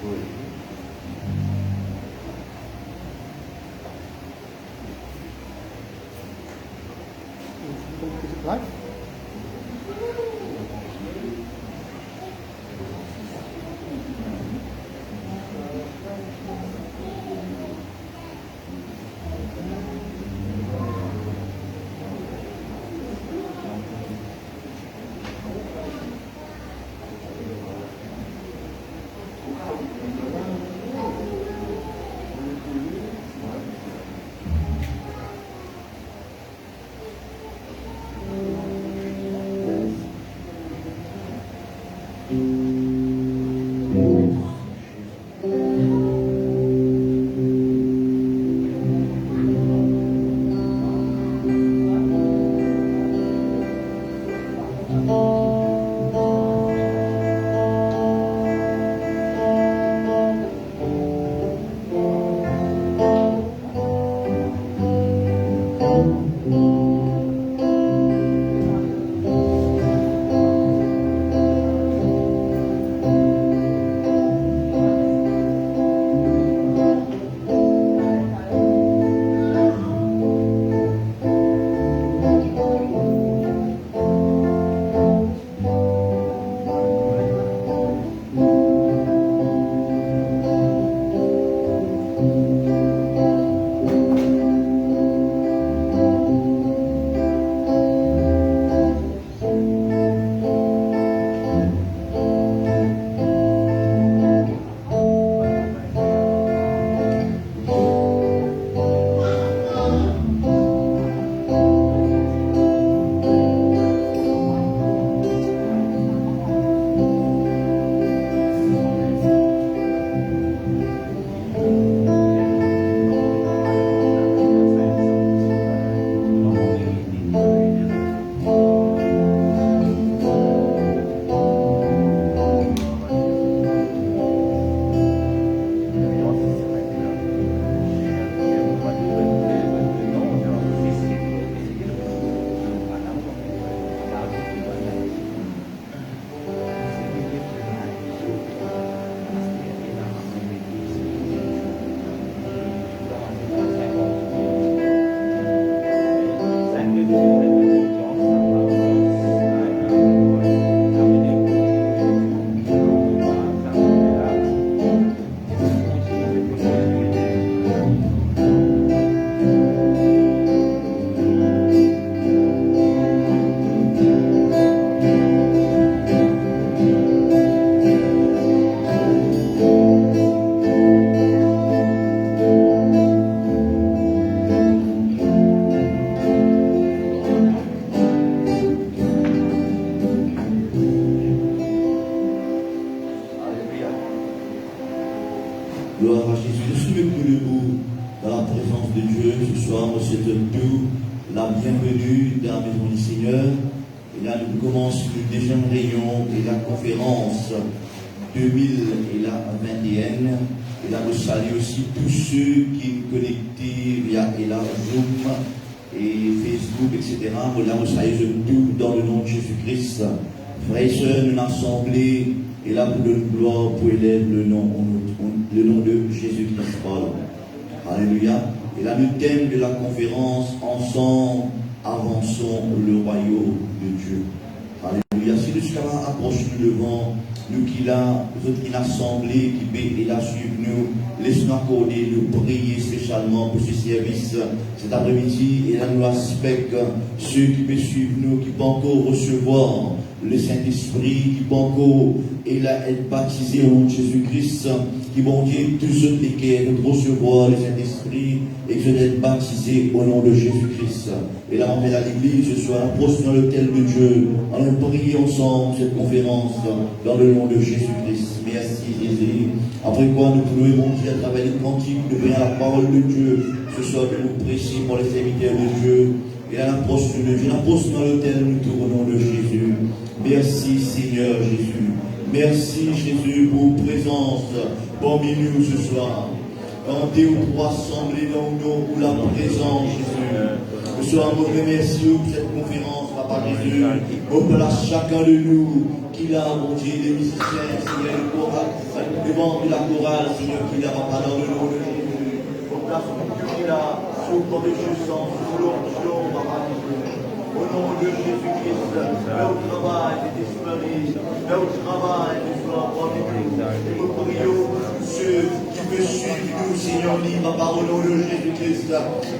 Right? Gloire à Jésus. Je suis le plus debout dans la présence de Dieu ce soir. Nous souhaitons tous la bienvenue dans la maison du Seigneur. Et là, nous commençons une deuxième réunion et la conférence 2021. Et là, nous saluons aussi tous ceux qui sont connectés via Zoom et Facebook, etc. Nous là, nous saluons tous dans le nom de Jésus-Christ. Frères et sœurs, nous assemblés et là pour donner gloire pour élèver le nom de Jésus-Christ. Alléluia. Et là, le thème de la conférence, ensemble, avançons le royaume de Dieu. Alléluia. Si le Seigneur approche nous devant, nous qui là, nous autres qui l'assemblée, qui paient et la suivent nous, laissez-nous accorder, nous prier spécialement pour ce service cet après-midi. Et là, nous respectons ceux qui peuvent suivre nous, qui peuvent encore recevoir le Saint-Esprit, qui peuvent encore et là être baptisés au nom de Jésus-Christ, qui vont dire tous ceux qui veulent recevoir le Saint-Esprit et qui veulent être baptisés au nom de Jésus-Christ. Et là, on est à l'église ce soir, approche dans l'autel de Dieu, allons prier ensemble cette conférence dans le nom de Jésus-Christ. Merci Jésus. Après quoi, nous pouvons évoquer à travers les cantiques de venir à la parole de Dieu ce soir, de nous préciser pour les serviteurs de Dieu. Et à l'approche de Dieu, l'approche dans l'autel, nous tournons de Jésus. Merci Seigneur Jésus. Merci Jésus pour votre présence parmi nous ce soir. Quand Dieu pour rassembler dans nous pour la présence Jésus. Ce soir, nous remercions pour cette conférence, Papa Jésus. Au place chacun de nous qui l'a, mon Dieu, des musiciens, Seigneur, le choral, devant la chorale, Seigneur, qui n'a pas dans le nom de Jésus. Au place où il a, sous le de Jésus, sous l'onction, papa. Au nom de Jésus-Christ, là au travail des esprits, là au travail des enfants d'église, nous prions ceux qui veulent suivre nous, Seigneur, libre, papa, au nom de Jésus-Christ.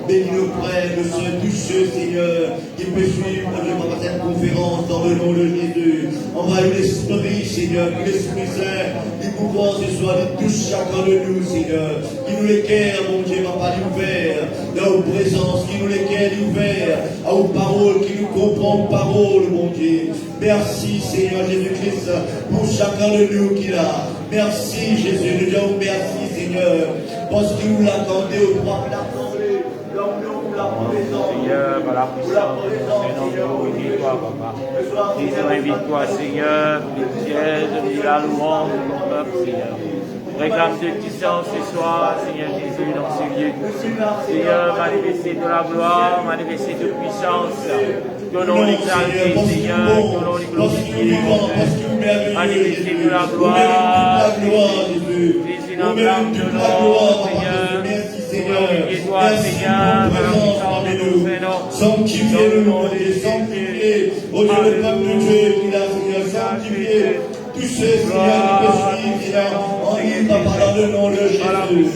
Bénis nos frères, nos soeurs, tous ceux, Seigneur, qui peuvent suivre, papa, cette conférence dans le nom de Jésus. Envoie l'Esprit, Seigneur, que l'Esprit Saint, du pouvoir ce soir, de tous chacun de nous, Seigneur, qui nous l'équerre, mon Dieu, papa, ouvert, dans vos présences, qui nous l'équerre, ouvert, à vos paroles, qui nous comprend parole, mon Dieu. Merci, Seigneur Jésus-Christ, pour chacun de nous qui l'a. Merci, Jésus. Nous disons merci, Seigneur, parce que nous l'attendez au droit de l'Assemblée. Nous la présence. Seigneur, par la puissance de victoire, papa. Jésus, invite-toi, Seigneur, les pièges, la louange de ton peuple, Seigneur. Réclame de puissance ce soir, Seigneur Jésus, dans ce lieu. Seigneur, manifester de la gloire, manifester de puissance. Que l'on l'exalte, Seigneur, que l'on le glorifie. Manifester de la gloire, Jésus, dans l'âme de l'or, Seigneur. Glorifiez-toi, Seigneur, par la puissance de nos prénoms. Sanctifiez-le, sanctifiez, au Dieu le peuple de Dieu, qui l'a, Seigneur, sanctifiez. Tous ceux, Seigneur, qui peuvent suivre, en il papa, dans le nom de Jésus.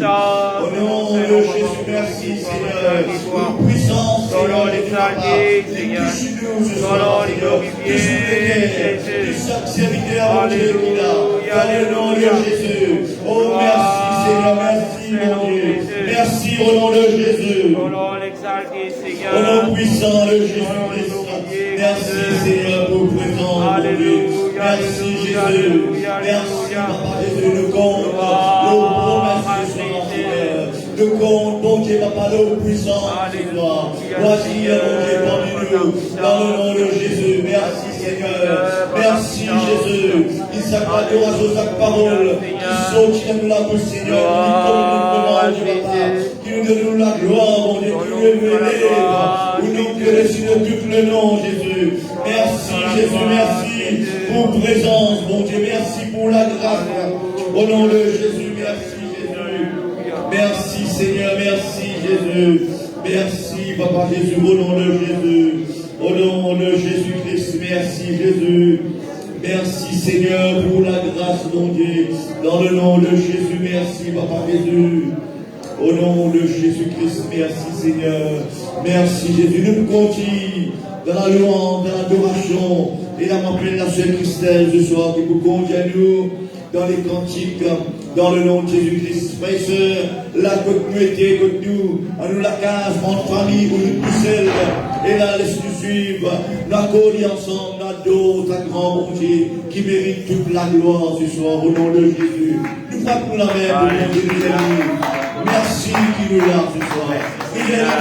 Au nom de Jésus, merci, Seigneur. Une puissance, Seigneur, l'exalter, Seigneur. Seigneur, les glorifier, Jésus. Tous chaque serviteur, mon Dieu, qui l'a, dans le nom de Jésus. Oh, merci, Seigneur, merci, mon Dieu. Merci au nom de Jésus. Au nom l'exalter, Seigneur. Au nom puissant de Jésus-Christ. Merci, Seigneur, pour présence, mon Dieu. Merci, Jésus. Merci, Papa Jésus. Nous compte nos promesses ce soir, Seigneur. Nous compte, bon Dieu, Papa, nos puissances ce soir. Voici, mon Dieu, parmi nous, dans le nom de Jésus. Merci, Seigneur. Merci, Jésus. Il s'accordera sur sa parole. Il saute, qui nous la bouche, Seigneur. Qui nous donne la gloire, mon Dieu, qui nous élève. Au nom que le Seigneur, tout le nom, Jésus. Merci, Jésus, merci pour présence, mon Dieu. Merci pour la grâce. Au nom de Jésus, merci, Jésus. Merci, Seigneur, merci, Jésus. Merci, Papa Jésus, au nom de Jésus. Au nom de Jésus-Christ, merci, Jésus. Merci, Seigneur, pour la grâce, mon Dieu. Dans le nom de Jésus, merci, Papa Jésus. Au nom de Jésus-Christ, merci, Seigneur. Merci, Jésus. Nous continuons dans la louange, dans l'adoration. Et la m'appelle la sœur Christelle ce soir qui vous conduit à nous dans les cantiques, dans le nom de Jésus-Christ. Frères et sœurs, la continuité, côte nous, à nous la case, en famille, ou nous tous seuls. Et là, laisse-nous suivre, la coller ensemble, la dose, la grand bon Dieu, qui mérite toute la gloire ce soir, au nom de Jésus. Nous frappons la main pour mon Dieu, nous amis. Merci qui nous l'a ce soir.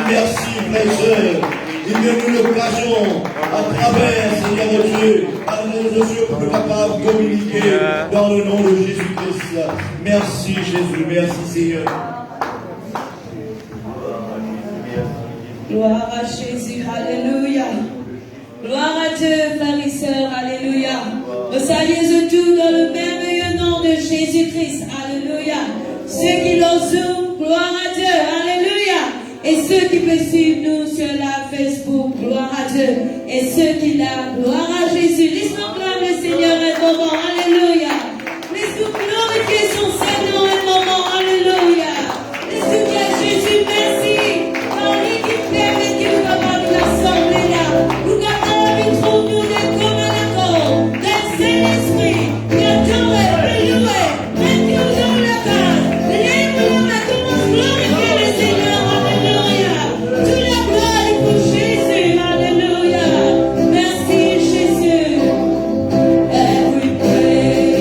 Merci, frères et sœurs. Il donne l'occasion à travers, Seigneur Dieu, à nos yeux pour que capables de communiquer dans le nom de Jésus-Christ. Merci Jésus, merci Seigneur. Gloire à Jésus, alléluia. Gloire à Dieu, frères et sœurs, alléluia. Nous saluons tout dans le merveilleux nom de Jésus-Christ, alléluia. Ceux qui l'osent, gloire à Dieu, alléluia. Et ceux qui peuvent suivre nous sur la Facebook, gloire à Dieu. Et ceux qui l'ont, gloire à Jésus. Laisse-nous acclamer le Seigneur un moment, alléluia. Laisse-nous glorifier son Seigneur un moment, alléluia. Laisse-nous dire Jésus, merci. Par lui qui permet que nous avons l'assemblée là. Nous avons nous les communs accords d'un Saint-Esprit. Qui adore et loué. Maintenant dans la case. Lève-nous maintenant, glorifier le Seigneur, alléluia. Toute la gloire est pour Jésus, alléluia. Merci Jésus. Every praise.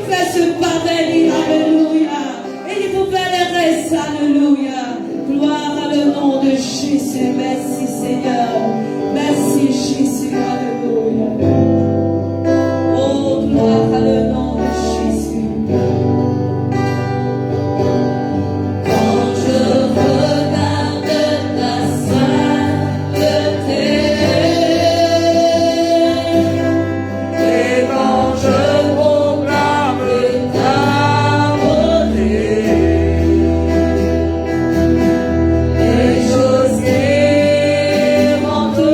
fait ce parvenir, alléluia. Et il vous fait le reste, alléluia. Gloire à le nom de Jésus. Merci Seigneur. Merci Jésus, alléluia. Oh, gloire à le nom de Jésus. Quand je regarde ta sainteté, et quand je proclame ta beauté, les choses qui vont te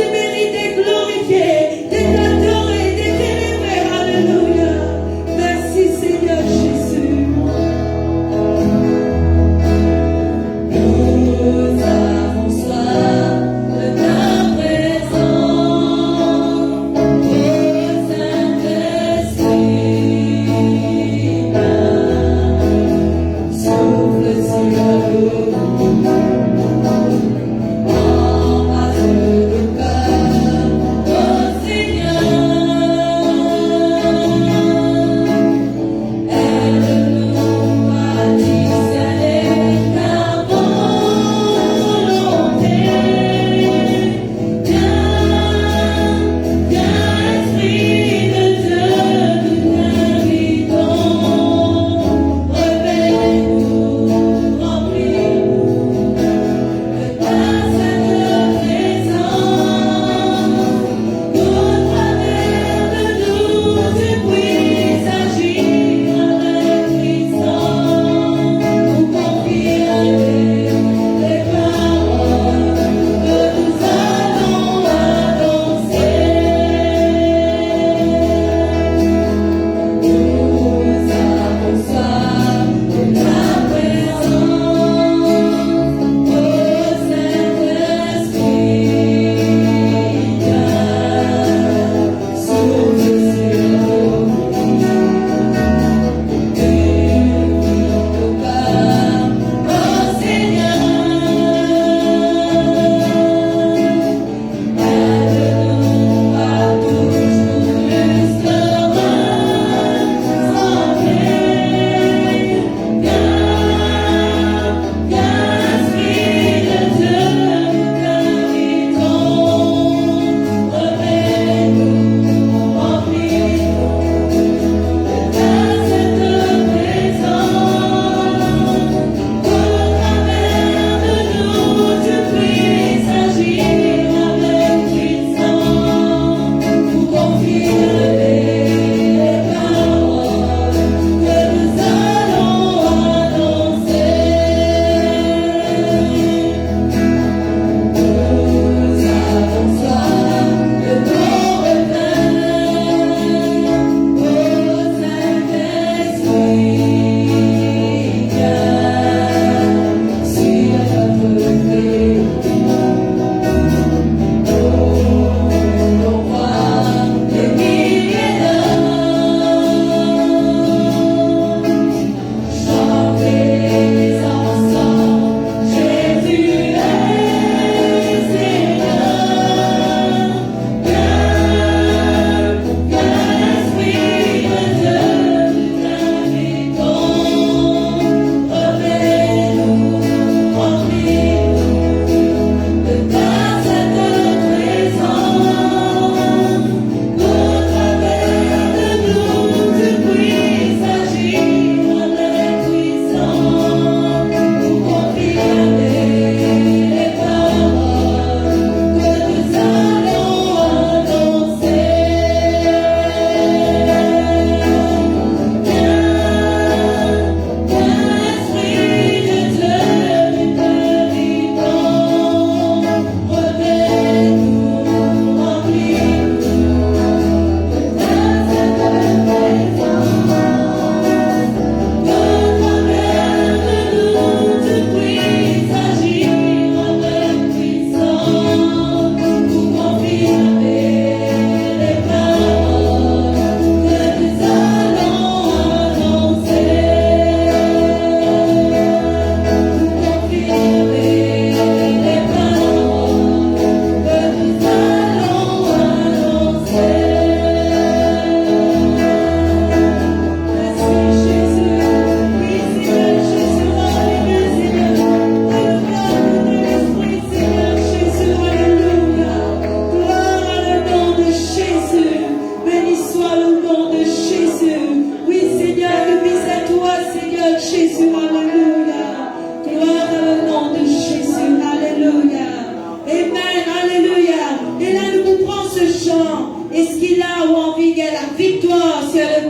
il mérite d'être glorifié, d'être adoré, d'être élevé. Alléluia. Merci Seigneur Jésus. Nous avons soif de ta présence, ô Saint-Esprit. Souffle sur nous.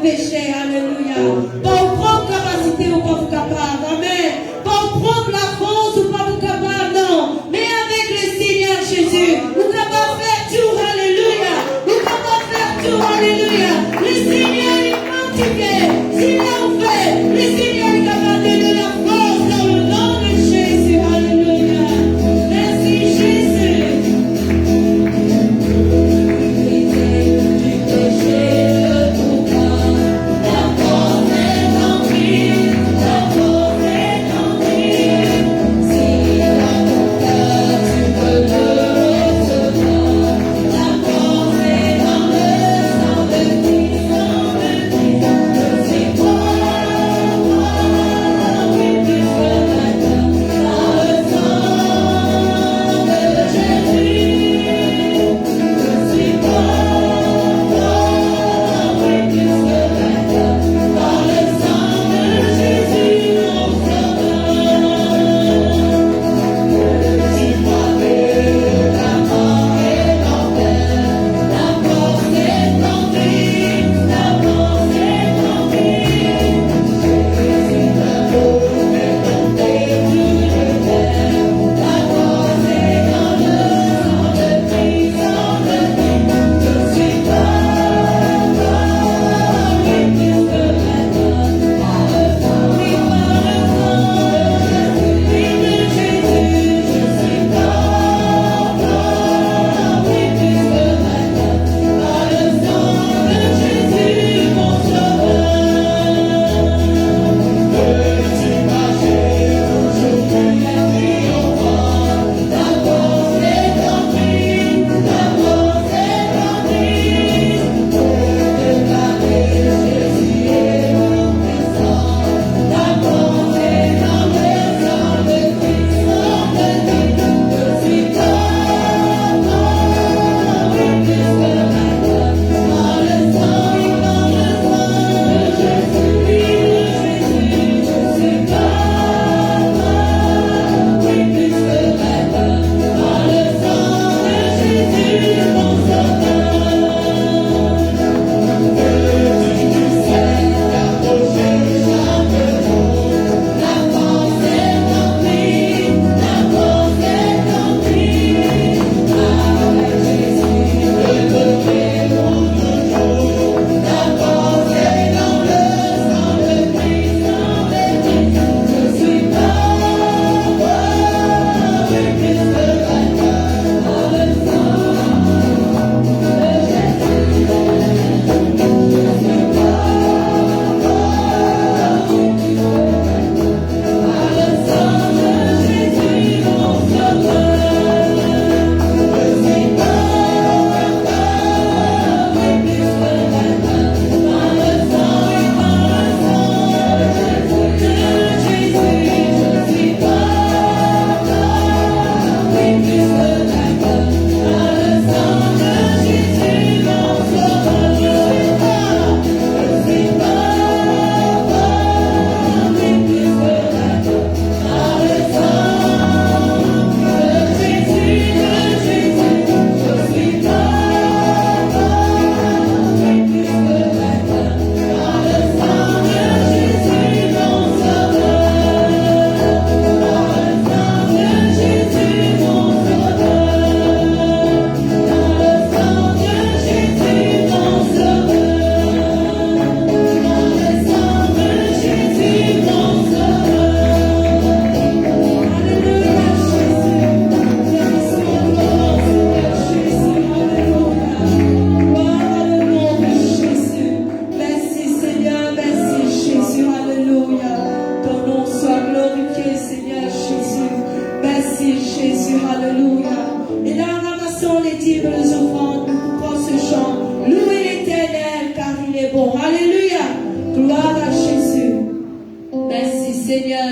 péché, alléluia. Pas aux propres capacités ou pas vous capable, amen. Pas aux propres la force ou pas vous capable, non. Mais avec le Seigneur Jésus, vous capable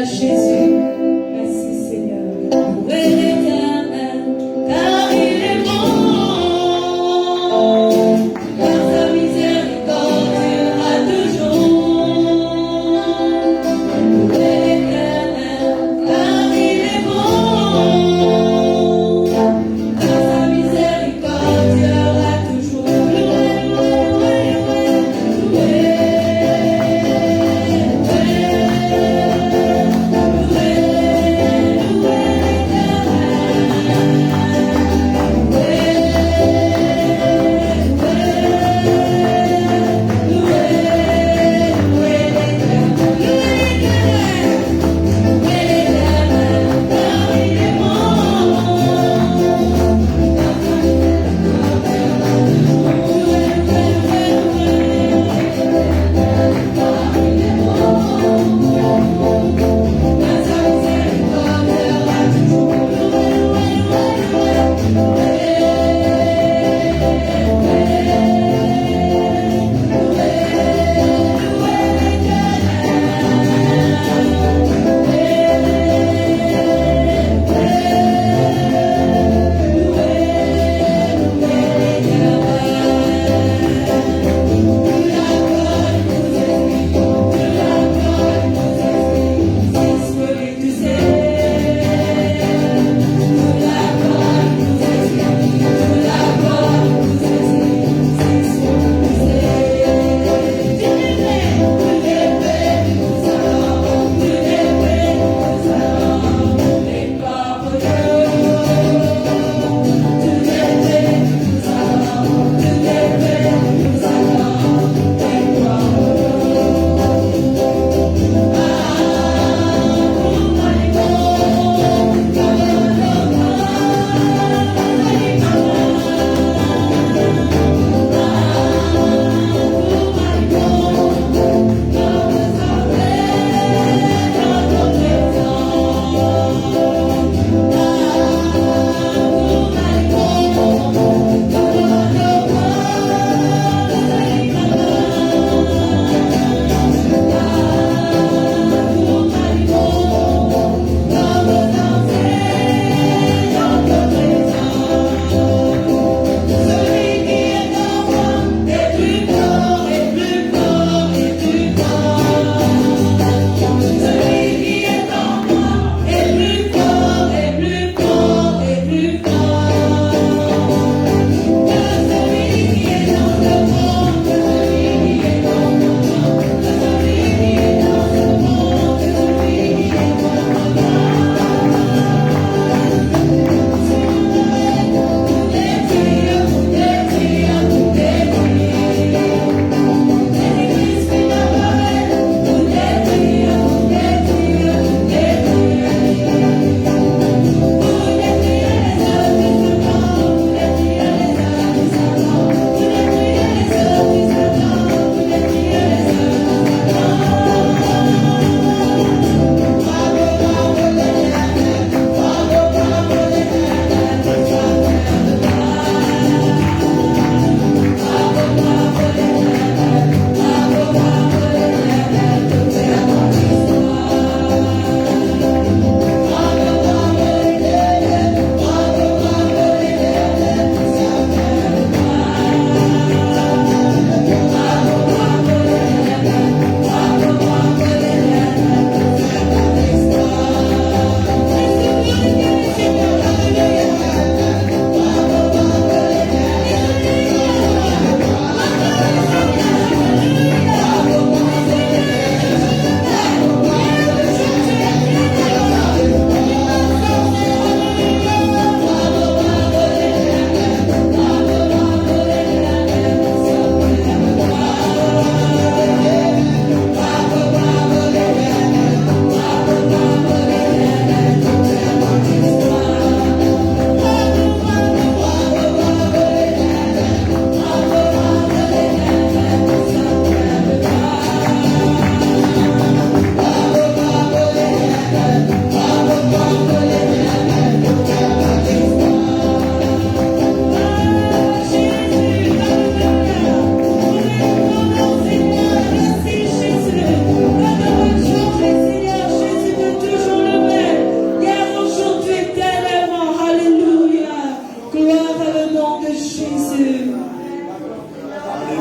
Jésus. Merci Seigneur. Louez l'Éternel, car il est bon. Car sa miséricorde durera toujours. Louez l'Éternel, car il est bon. Car sa miséricorde durera toujours. Louez, louez, louez, louez, louez, louez.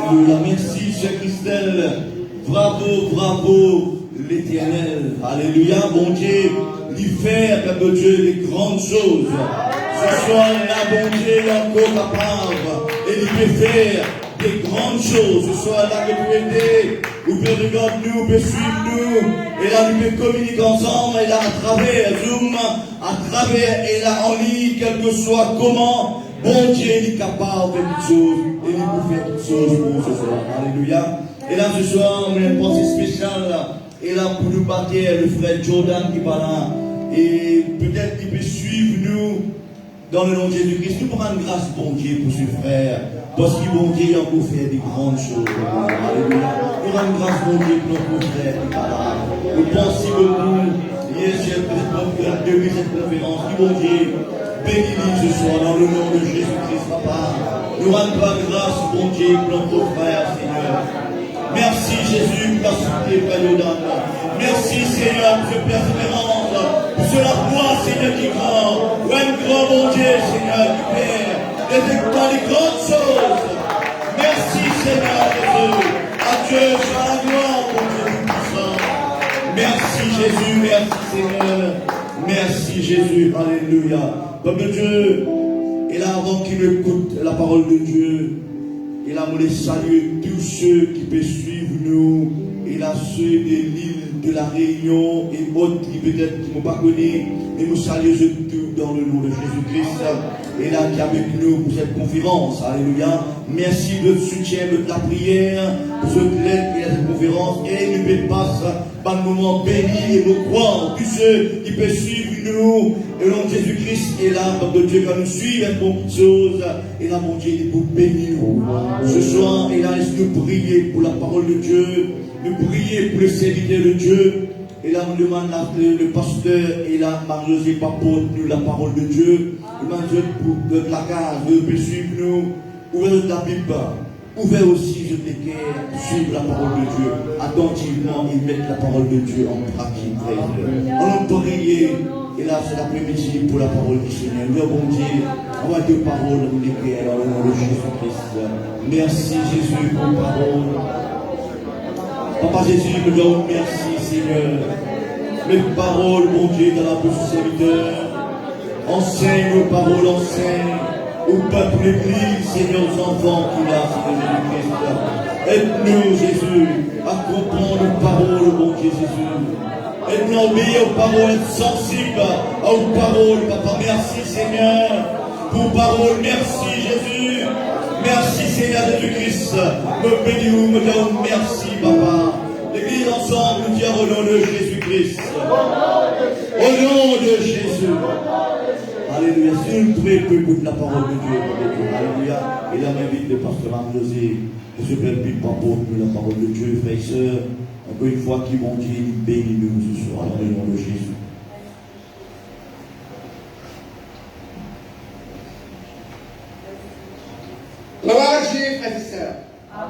Alléluia. Merci, chère Christelle. Bravo, bravo, l'Éternel. Alléluia, bon Dieu. Lui faire, Père Dieu, des grandes choses. Ce soir, là, bon Dieu, est encore capable. Et il peut faire des grandes choses. Ce soir, là, que vous aider. Vous pouvez regarder nous, vous pouvez suivre nous. Et là, nous pouvons communiquer ensemble. Et là, à travers Zoom, à travers, et là, en ligne, quel que soit comment. Bon Dieu, il est capable de toutes choses. Et il peut faire toutes choses pour ce soir. Alléluia. Et là, ce soir, on a une pensée spéciale. Et là, pour nous battre, le frère Jordan qui va là. Et peut-être qu'il peut suivre nous dans le nom de Jésus-Christ. Nous prendre grâce, bon Dieu, pour ce frère. Parce que bon Dieu, il a encore fait des grandes choses. Alléluia. Nous rendons grâce, bon Dieu, pour notre frère qui va là. Nous pensons beaucoup. Hier, j'ai depuis cette conférence. Que bon Dieu, bénis-nous ce soir dans le nom de Jésus-Christ, papa. Nous rendons grâce, bon Dieu, pour notre frère, Seigneur. Merci Jésus pour ta santé, Père Jordan. Merci Seigneur pour cette persévérance, pour la foi, Seigneur, qui grand. Ou un grand bon Dieu, Seigneur, qui fait dans les grandes choses. Merci Seigneur Jésus. À Dieu soit la gloire, mon Dieu tout-puissant. Merci Jésus, merci Seigneur. Merci Jésus, alléluia. Peuple de Dieu, et là avant qu'il écoute la parole de Dieu, et là, on les salue tous ceux qui peuvent suivre nous, et là, ceux de l'île de la Réunion, et autres qui peut-être qui ne m'ont pas connu, et nous saluons tous dans le nom de Jésus-Christ, et là, qui est avec nous pour cette conférence. Alléluia. Merci de votre soutien, de la prière, pour cette lettre et cette conférence, et nous passe par le moment béni, et nous croyons, tous ceux qui peuvent suivre nous, et au nom de Jésus-Christ, et là, notre Dieu va nous suivre, une bonne chose, et là, mon Dieu, il est pour bénir nous. Ce soir, et là, laisse-nous prier pour la parole de Dieu, nous prier pour le serviteur de Dieu, et là, on demande le pasteur, et là, Marie-Josée Papote, nous, la parole de Dieu, nous demandons pour la case, vous pouvez suivre nous, ouvrez la Bible, ouvrez aussi, je te cœur, suivre la parole de Dieu, attentivement, et mettre la parole de Dieu en pratique. On va prier. Et là, c'est l'après-midi pour la parole du Seigneur. Nous avons dit, on va deux paroles dans le nom de Jésus-Christ. Merci Jésus pour la parole. Papa Jésus, nous disons merci Seigneur. Les paroles, mon Dieu, dans la bouche du serviteur. Enseigne nos paroles, enseigne au peuple de l'Église, Seigneur, aux enfants qu'il a, Seigneur Jésus-Christ. Aide-nous, Jésus, à comprendre nos paroles, mon Dieu Jésus. Aide-nous à obéir aux paroles, être sensibles aux paroles, Papa. Merci Seigneur pour paroles. Merci Jésus. Merci Seigneur Jésus-Christ. Me bénis-nous, me disons merci Papa. L'église ensemble, nous disons au nom de Jésus-Christ. Au nom de Jésus. Alléluia. Si nous prions pour la parole de Dieu. Alléluia. Et là, m'invite le pasteur Marie-Josée pour se permettre pour la parole de Dieu, frères et sœurs. Encore une fois, qui vont dire, bénis-nous ce soir, dans le nom de Jésus. Gloire à Dieu, frères et sœurs.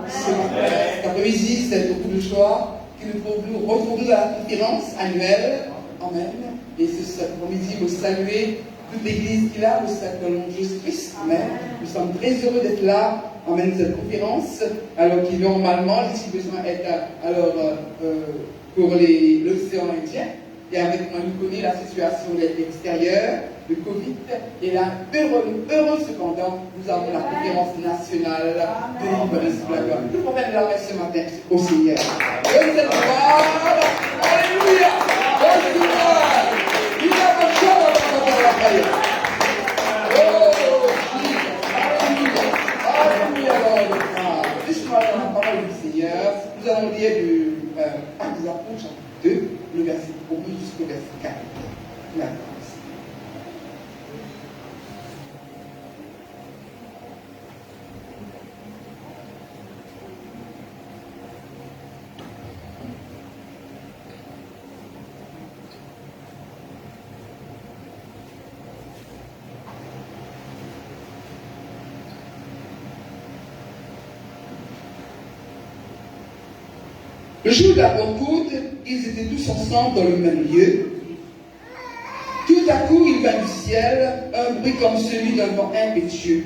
Cet après-midi, c'est beaucoup de joie que nous retrouvons à la conférence annuelle. Amen. Et cet après-midi, vous saluez toute l'église qui est là, vous saluez dans le nom de Jésus-Christ. Amen. Nous sommes très heureux d'être là. Emmène cette conférence, alors qui normalement, si besoin être pour l'océan Indien. Et avec moi, nous connaissons la situation de l'extérieur, le Covid. Et là, heureux cependant, nous avons la conférence nationale de l'Église de la gloire. Nous pouvons la mettre ce matin au Seigneur. Donne cette gloire. Alléluia. Donne cette gloire. Il y a un chant dans la prière. Justement, dans la parole du Seigneur, nous allons lire du Actes des Apôtres, chapitre 2, le verset 1 jusqu'au verset 4. D'accord. Le jour de la Pentecôte, ils étaient tous ensemble dans le même lieu. Tout à coup, il vint du ciel un bruit comme celui d'un vent impétueux,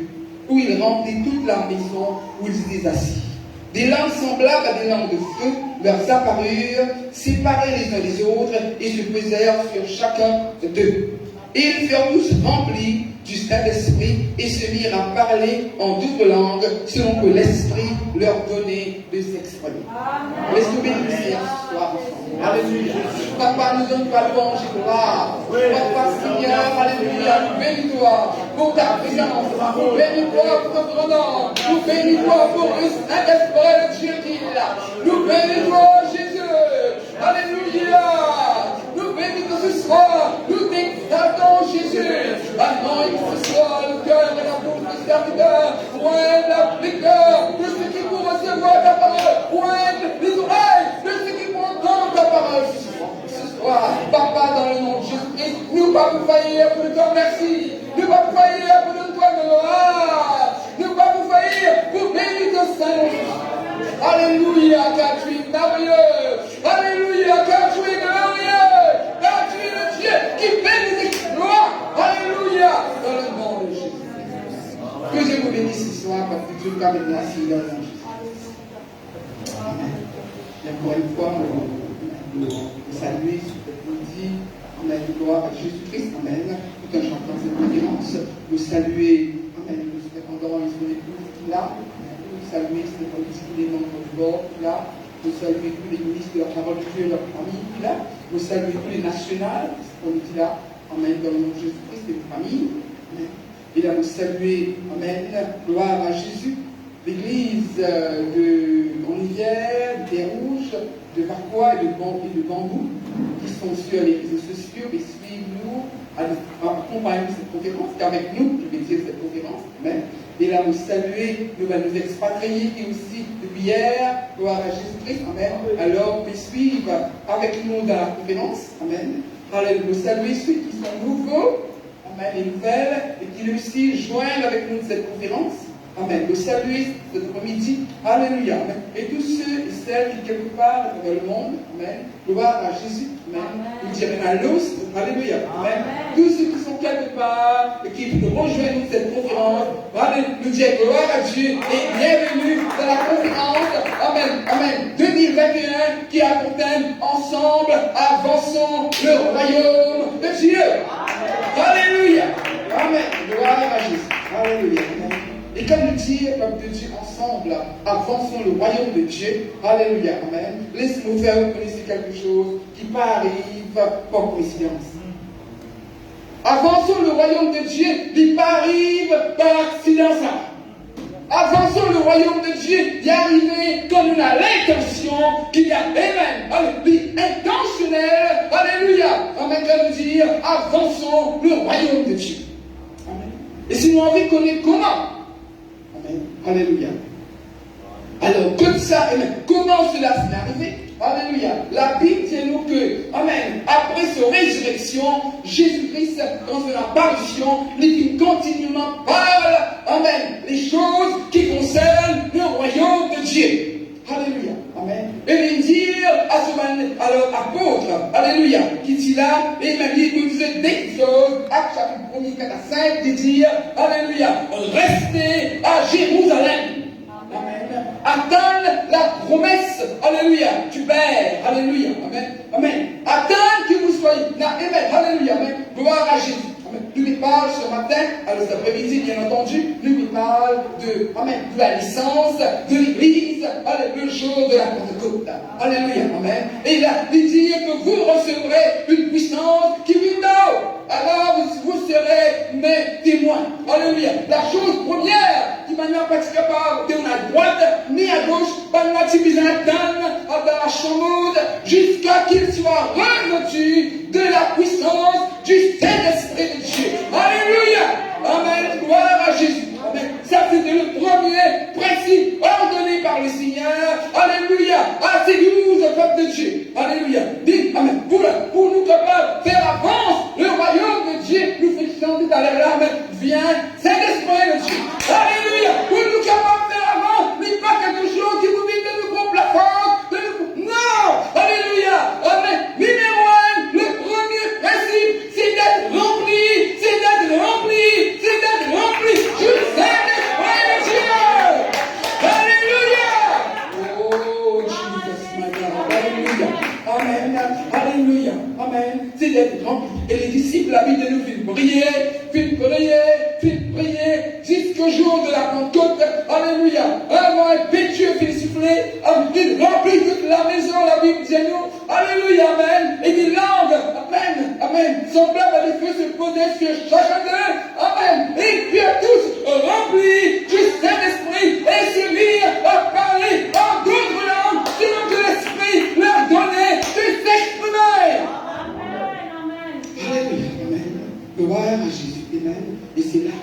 où il remplit toute la maison où ils étaient assis. Des langues semblables à des langues de feu leur apparurent, séparées les uns des autres, et se posèrent sur chacun d'eux. Et ils furent tous remplis du Saint-Esprit et se mirent à parler en d'autres langues selon que l'Esprit leur donnait de s'exprimer. Laisse-nous bénir le Seigneur ce soir ensemble. Alléluia. Papa, nous donne ta louange et gloire. Papa, Seigneur, alléluia, nous bénis-toi pour ta présence. Nous bénis-toi pour notre nom. Nous bénis-toi pour le Saint-Esprit de Dieu qui est là. Nous bénis-toi, Jésus. Alléluia. Nous bénis-toi ce soir. Nous t'exaltons, Jésus. Anoint ce soir le cœur et la bouche de serviteur. Pointe les cœurs de ceux qui vont recevoir ta parole. Pointe les oreilles de ceux qui vont entendre ta parole ce soir. Papa, dans le nom de Jésus-Christ, nous ne pas vous faillir pour toi merci. Nous ne pas vous faillir pour nous toi gloire. Nous ne pas vous faillir pour bénir ton Saint-Nom. Alléluia, car tu es merveilleux. Alléluia, car tu es glorieux. Car tu es le Dieu qui fait des exploits. Alléluia, dans le nom de Jésus. Que je vous bénisse ce soir, parce que Dieu va maintenant assis dans le nom de Jésus. Amen. Et encore une fois, nous saluer, nous dire, amen, gloire à Jésus-Christ, amen. Tout en chantant cette conférence, nous saluer, amen, nous répondons à son épouse qui là. Nous saluer, c'est pour les membres du bord qui là. Nous saluer tous les ministres de la parole de Dieu et leur famille qui là. Nous saluer tous les nationales, c'est pour nous là, amen, dans le nom de Jésus-Christ et de famille. Amen. Et là, nous saluer, amen, gloire à Jésus. L'église de Grandrivière, des Rouges, de Barquois et de Bambou, qui sont sur les réseaux sociaux et suivent-nous, accompagnent cette conférence, qu'avec nous, je vais dire cette conférence, amen. Et là, nous saluer nos expatriés qui aussi, depuis hier, gloire à Jésus-Christ, amen. Alors, ils suivent avec nous dans la conférence, amen. Alors, nous saluer ceux qui sont nouveaux, amen, les nouvelles, et qui aussi joignent avec nous cette conférence. Amen. Nous saluer cet après-midi. Alléluia. Amen. Et tous ceux et celles qui, quelque part dans le monde, amen, gloire à Jésus. Amen. Nous dirons à l'os. Alléluia. Amen. Tous ceux qui sont quelque part et qui nous rejoignent cette conférence, amen, nous disons gloire à Dieu et bienvenue dans la conférence. Amen. Amen. 2021 qui a pour thème ensemble, avançons le royaume de Dieu. Alléluia. Amen. Gloire à Jésus. Alléluia. Amen. Et comme nous dit, peuple de Dieu, ensemble, avançons le royaume de Dieu. Alléluia. Amen. Laissez-nous faire reconnaître quelque chose qui pas arrive par coïncidence. Avançons le royaume de Dieu qui pas arrive par accident. Avançons le royaume de Dieu y arriver quand on a l'intention qu'il y a amen. Intentionnel. Alléluia. Amen. Comme nous dire, avançons le royaume de Dieu. Amen. Et si nous avons envie de connaître comment, alléluia. Alors, comme ça, amen. Comment cela s'est arrivé? Alléluia. La Bible dit nous que, amen, après sa résurrection, Jésus-Christ, dans son apparition, il continuellement parle, amen, les choses qui concernent le royaume de Dieu. Alléluia. Amen. Et il dit à son apôtre, alléluia, qui dit là, et il m'a dit que vous êtes d'Exode, Actes chapitre 1er, 4 à 5, de dire, alléluia, restez à Jérusalem. Amen. Attendre la promesse, alléluia, du Père, alléluia, amen, amen. Attendre que vous soyez, amen, alléluia, amen, gloire à Jésus. Nous lui parle ce matin, alors cet après-midi, bien entendu, nous lui parle de, amen, de la naissance de l'Église, le jour de la Pentecôte. Alléluia, amen. Et là, il dit que vous recevrez une puissance qui vient d'en haut. Alors vous serez mes témoins. Alléluia. La chose première qui m'a pas été capable de à droite ni à gauche, pas de dans la chambre jusqu'à qu'il soit revêtu de la puissance du Saint-Esprit de Dieu. Alléluia. Amen. Gloire à Jésus. Amen. Ça, c'était le premier principe ordonné par le Seigneur. Alléluia. À ces 12 peuples de Dieu. Alléluia. Dites, amen. Pour nous capables de faire avance le royaume de Dieu, nous faisons tout à l'heure là, amen. Viens, Saint-Esprit de Dieu. Alléluia. Pour nous capables de faire avance, n'est pas quelque chose qui vous dit de nous prendre la force, de nous. Non. Alléluia. Amen. Numéro 1, le premier principe, c'est d'être rempli. C'est d'être rempli. C'est d'être rempli. Je Saint-Esprit de Dieu. Alléluia. c'est d'être rempli. Et les disciples, la Bible nous fait prier, jusqu'au jour de la Pentecôte. Alléluia. Un vent impétueux fait souffler, il remplit toute la maison, la Bible dit nous. Alléluia, amen. Et des langues, amen, semblables à des feux se posaient sur chacun d'eux. Amen. Et puis à tous remplis du Saint-Esprit et se mirent à parler en d'autres langues, selon que l'Esprit leur donnait de s'exprimer. Alléluia, amen. Gloire à Jésus, amen. Et c'est là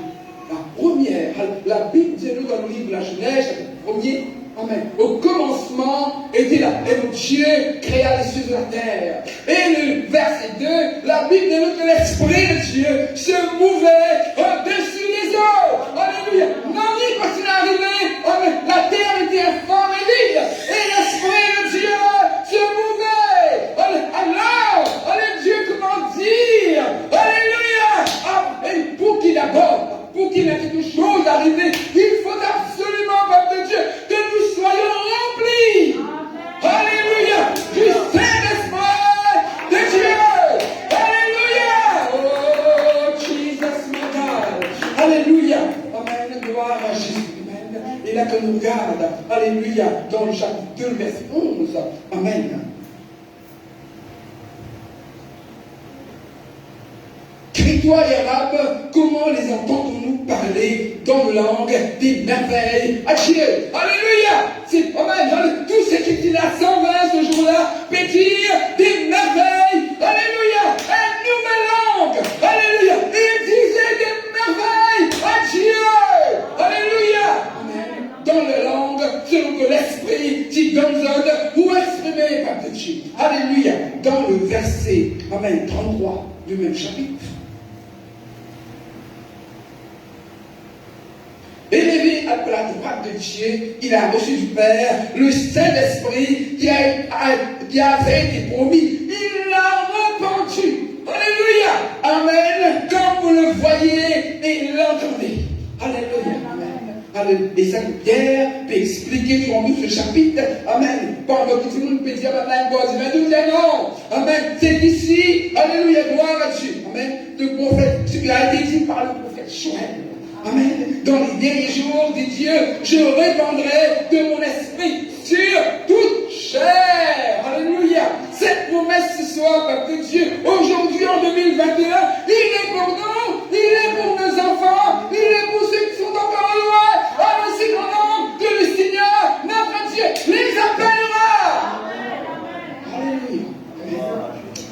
la première, la Bible dit nous dans le livre de la Genèse, chapitre 1er, amen. Au commencement était là, et Dieu créa les cieux de la terre. Et le verset 2, la Bible dit nous que l'Esprit de Dieu se mouvait au-dessus des eaux. Alléluia. Non, quand il est arrivé, amen, la terre était informe et vide, et l'Esprit de Dieu se mouvait. Alors, allez, Dieu, comment dire? Alléluia. Et pour qu'il d'abord, pour qu'il ait quelque chose arrivé, il faut absolument, peuple de Dieu, que nous soyons remplis. Alléluia. Du Saint-Esprit de Dieu. Alléluia. Oh, Jesus, my God. Alléluia. Amen. Gloire à Jésus. Amen. Et là que nous regarde, alléluia, dans le chapitre 2, verset 11. Amen. Toi et Arabe, comment les entendons-nous parler dans la langue des merveilles à Dieu? Alléluia! C'est amen. Tout ce qui était là, 120 ce jour-là, pétille des merveilles. Alléluia! Une nouvelle langue. Alléluia! Il disait des merveilles à Dieu. Alléluia! Amen. Dans la langue, selon que l'Esprit qui donne ou exprimer par Dieu. Alléluia! Dans le verset, amen, 33 du même chapitre. Élevé à la droite de Dieu, il a reçu du Père le Saint-Esprit qui avait été promis. Il l'a répandu. Alléluia. Amen. Comme vous le voyez et l'entendez. Alléluia. Amen. Et ça, Pierre peut expliquer durant tout ce chapitre. Amen. Pendant que tout le monde peut dire Amen. Non. Amen. C'est ici. Alléluia. Gloire à Dieu. Amen. Le prophète, ce qui a été dit par le prophète Joël. Amen. Dans les derniers jours, dit Dieu, je répandrai de mon esprit sur toute chair. Alléluia. Cette promesse ce soir, peuple de Dieu, aujourd'hui en 2021, il est pour nous, il est pour nos enfants, il est pour ceux qui sont encore loin. Annoncez mon nom que le Seigneur, notre Dieu, les appellera. Alléluia.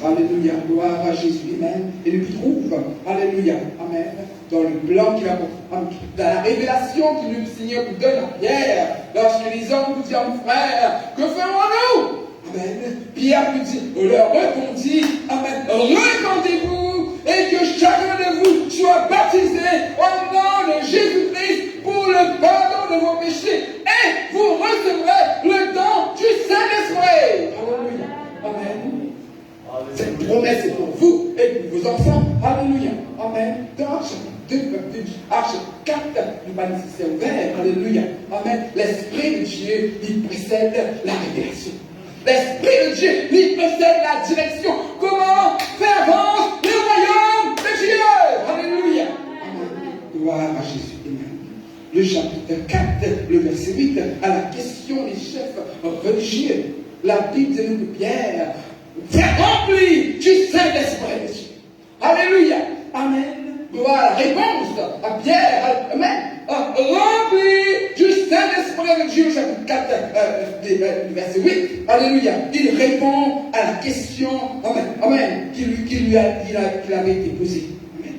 Alléluia. Gloire à Jésus. Amen. Et il trouve, alléluia. Amen. Dans le plan qu'il a, dans la révélation que le Seigneur nous donne à Pierre, lorsque les hommes nous disent, frère, que ferons-nous? Amen. Pierre nous dit, leur répondit, amen, répandez-vous et que chacun de vous soit baptisé au nom de Jésus-Christ pour le pardon de vos péchés et vous recevrez le don du Saint-Esprit. Alléluia. Amen. Cette promesse est pour vous et pour vos enfants. Alléluia. Amen. Dans chapitre 2, chapitre 4, le panneau s'est ouvert. Alléluia. Amen. L'Esprit de Dieu, il précède la révélation. L'Esprit de Dieu, il précède la direction. Comment faire vivre le royaume de Dieu? Alléluia. Amen. Gloire à Jésus. Amen. Le chapitre 4, le verset 8, à la question des chefs religieux, la Bible de nous de Pierre, faire remplir du Saint-Esprit de Dieu. Alléluia. Amen. Gloire à la réponse à Pierre. Amen. Rempli du Saint-Esprit de Dieu, chapitre 4, verset 8. Alléluia. Il répond à la question, amen, amen, qu'il avait été posée. Amen.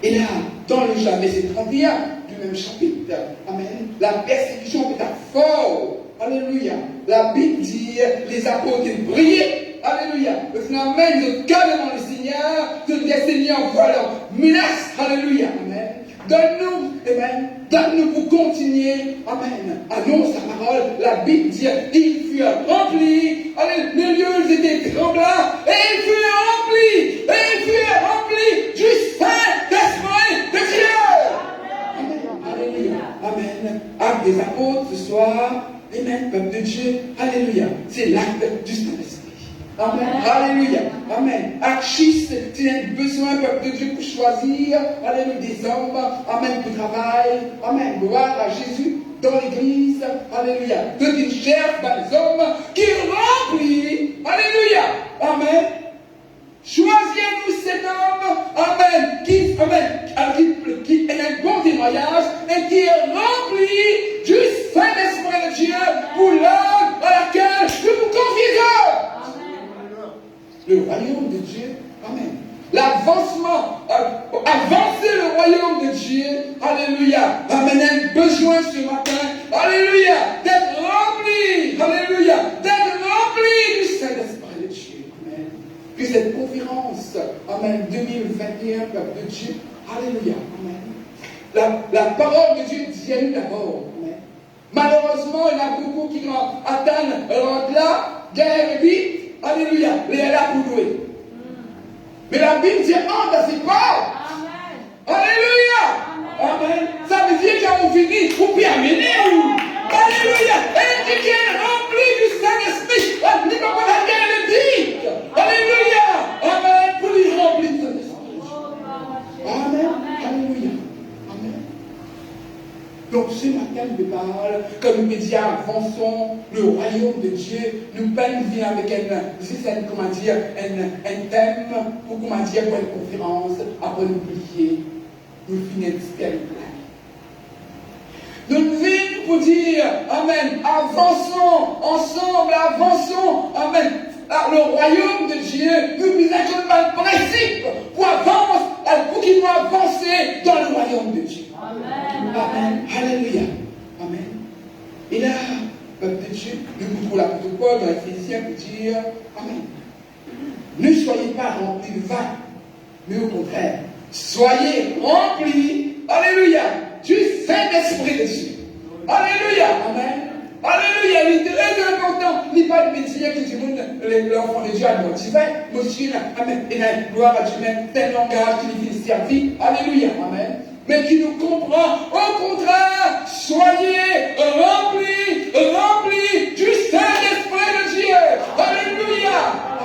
Et là, dans le verset 31 du même chapitre, amen, la persécution est à fort. Alléluia. La Bible dit, les apôtres priaient. Alléluia. Le Seigneur mène de cas devant le Seigneur, de les Seigneurs voient leur menace. Alléluia. Amen. Donne-nous, amen. Donne-nous pour continuer. Amen. Annonce ta parole. La Bible dit, ils furent remplis. Alléluia. Les lieux étaient tremblants. Et ils furent remplis. Et ils furent remplis du Saint-Esprit de Dieu. Amen. Alléluia. Amen. Acte des apôtres ce soir. Amen, peuple de Dieu. Alléluia. C'est l'acte du Saint-Esprit. Amen. Alléluia. Amen. Achis, tu as besoin, peuple de Dieu, pour choisir, alléluia, des hommes, amen, pour travail. Amen. Gloire à Jésus dans l'église. Alléluia. De une chair par les hommes qui remplit. Alléluia. Amen. Choisissez-nous cet homme, amen, qui a un bon témoignage et qui est rempli du Saint-Esprit de Dieu pour l'œuvre à laquelle nous nous confions. Le royaume de Dieu, amen. L'avancement, avancer le royaume de Dieu, alléluia, amen, un besoin ce matin, alléluia, d'être rempli, alléluia, d'être rempli du Saint-Esprit de Dieu, amen. Que cette conférence, amen, 2021, peuple de Dieu, alléluia, amen. La parole de Dieu vient d'abord, amen. Malheureusement, il y en a beaucoup qui attendent, rentrent là, guerre vite, alléluia, il est là pour louer. Mais la Bible dit, entre ses portes. Alléluia. Amen. Ça veut dire qu'on finit pour bien amener. Alléluia. Et dit qu'il est rempli du Saint-Esprit. Il ne peut pas la guerre le dit. Alléluia. Amen. Pour lui remplir du Saint-Esprit. Amen. Alléluia. Amen. Donc ce matin, nous parlons, comme nous dit, avançons le royaume de Dieu. Nous venir avec un thème pour, pour une conférence, après nous prier, nous finir tel plan. Nous venons pour dire, amen, avançons ensemble, avançons, amen, le royaume de Dieu. Nous visons un principe pour avancer, pour qu'il nous avancer dans le royaume de Dieu. Amen. Amen. Alléluia. Amen. Et là, peuple de Dieu, nous pour l'apôtre Paul dans Éphésiens pour dire, amen. Ne soyez pas remplis de vin, mais au contraire, soyez remplis, alléluia, du Saint-Esprit de Dieu. Alléluia. Amen. Alléluia. Il est très important. Il n'y a pas de métier que tout le monde, l'enfant de Dieu a motivé. Monsieur, amen. Et la gloire à Dieu même, tel langage qui lui servi. Alléluia. Amen. Mais qui nous comprend. Au contraire, soyez remplis, remplis du Saint-Esprit de Dieu. Alléluia.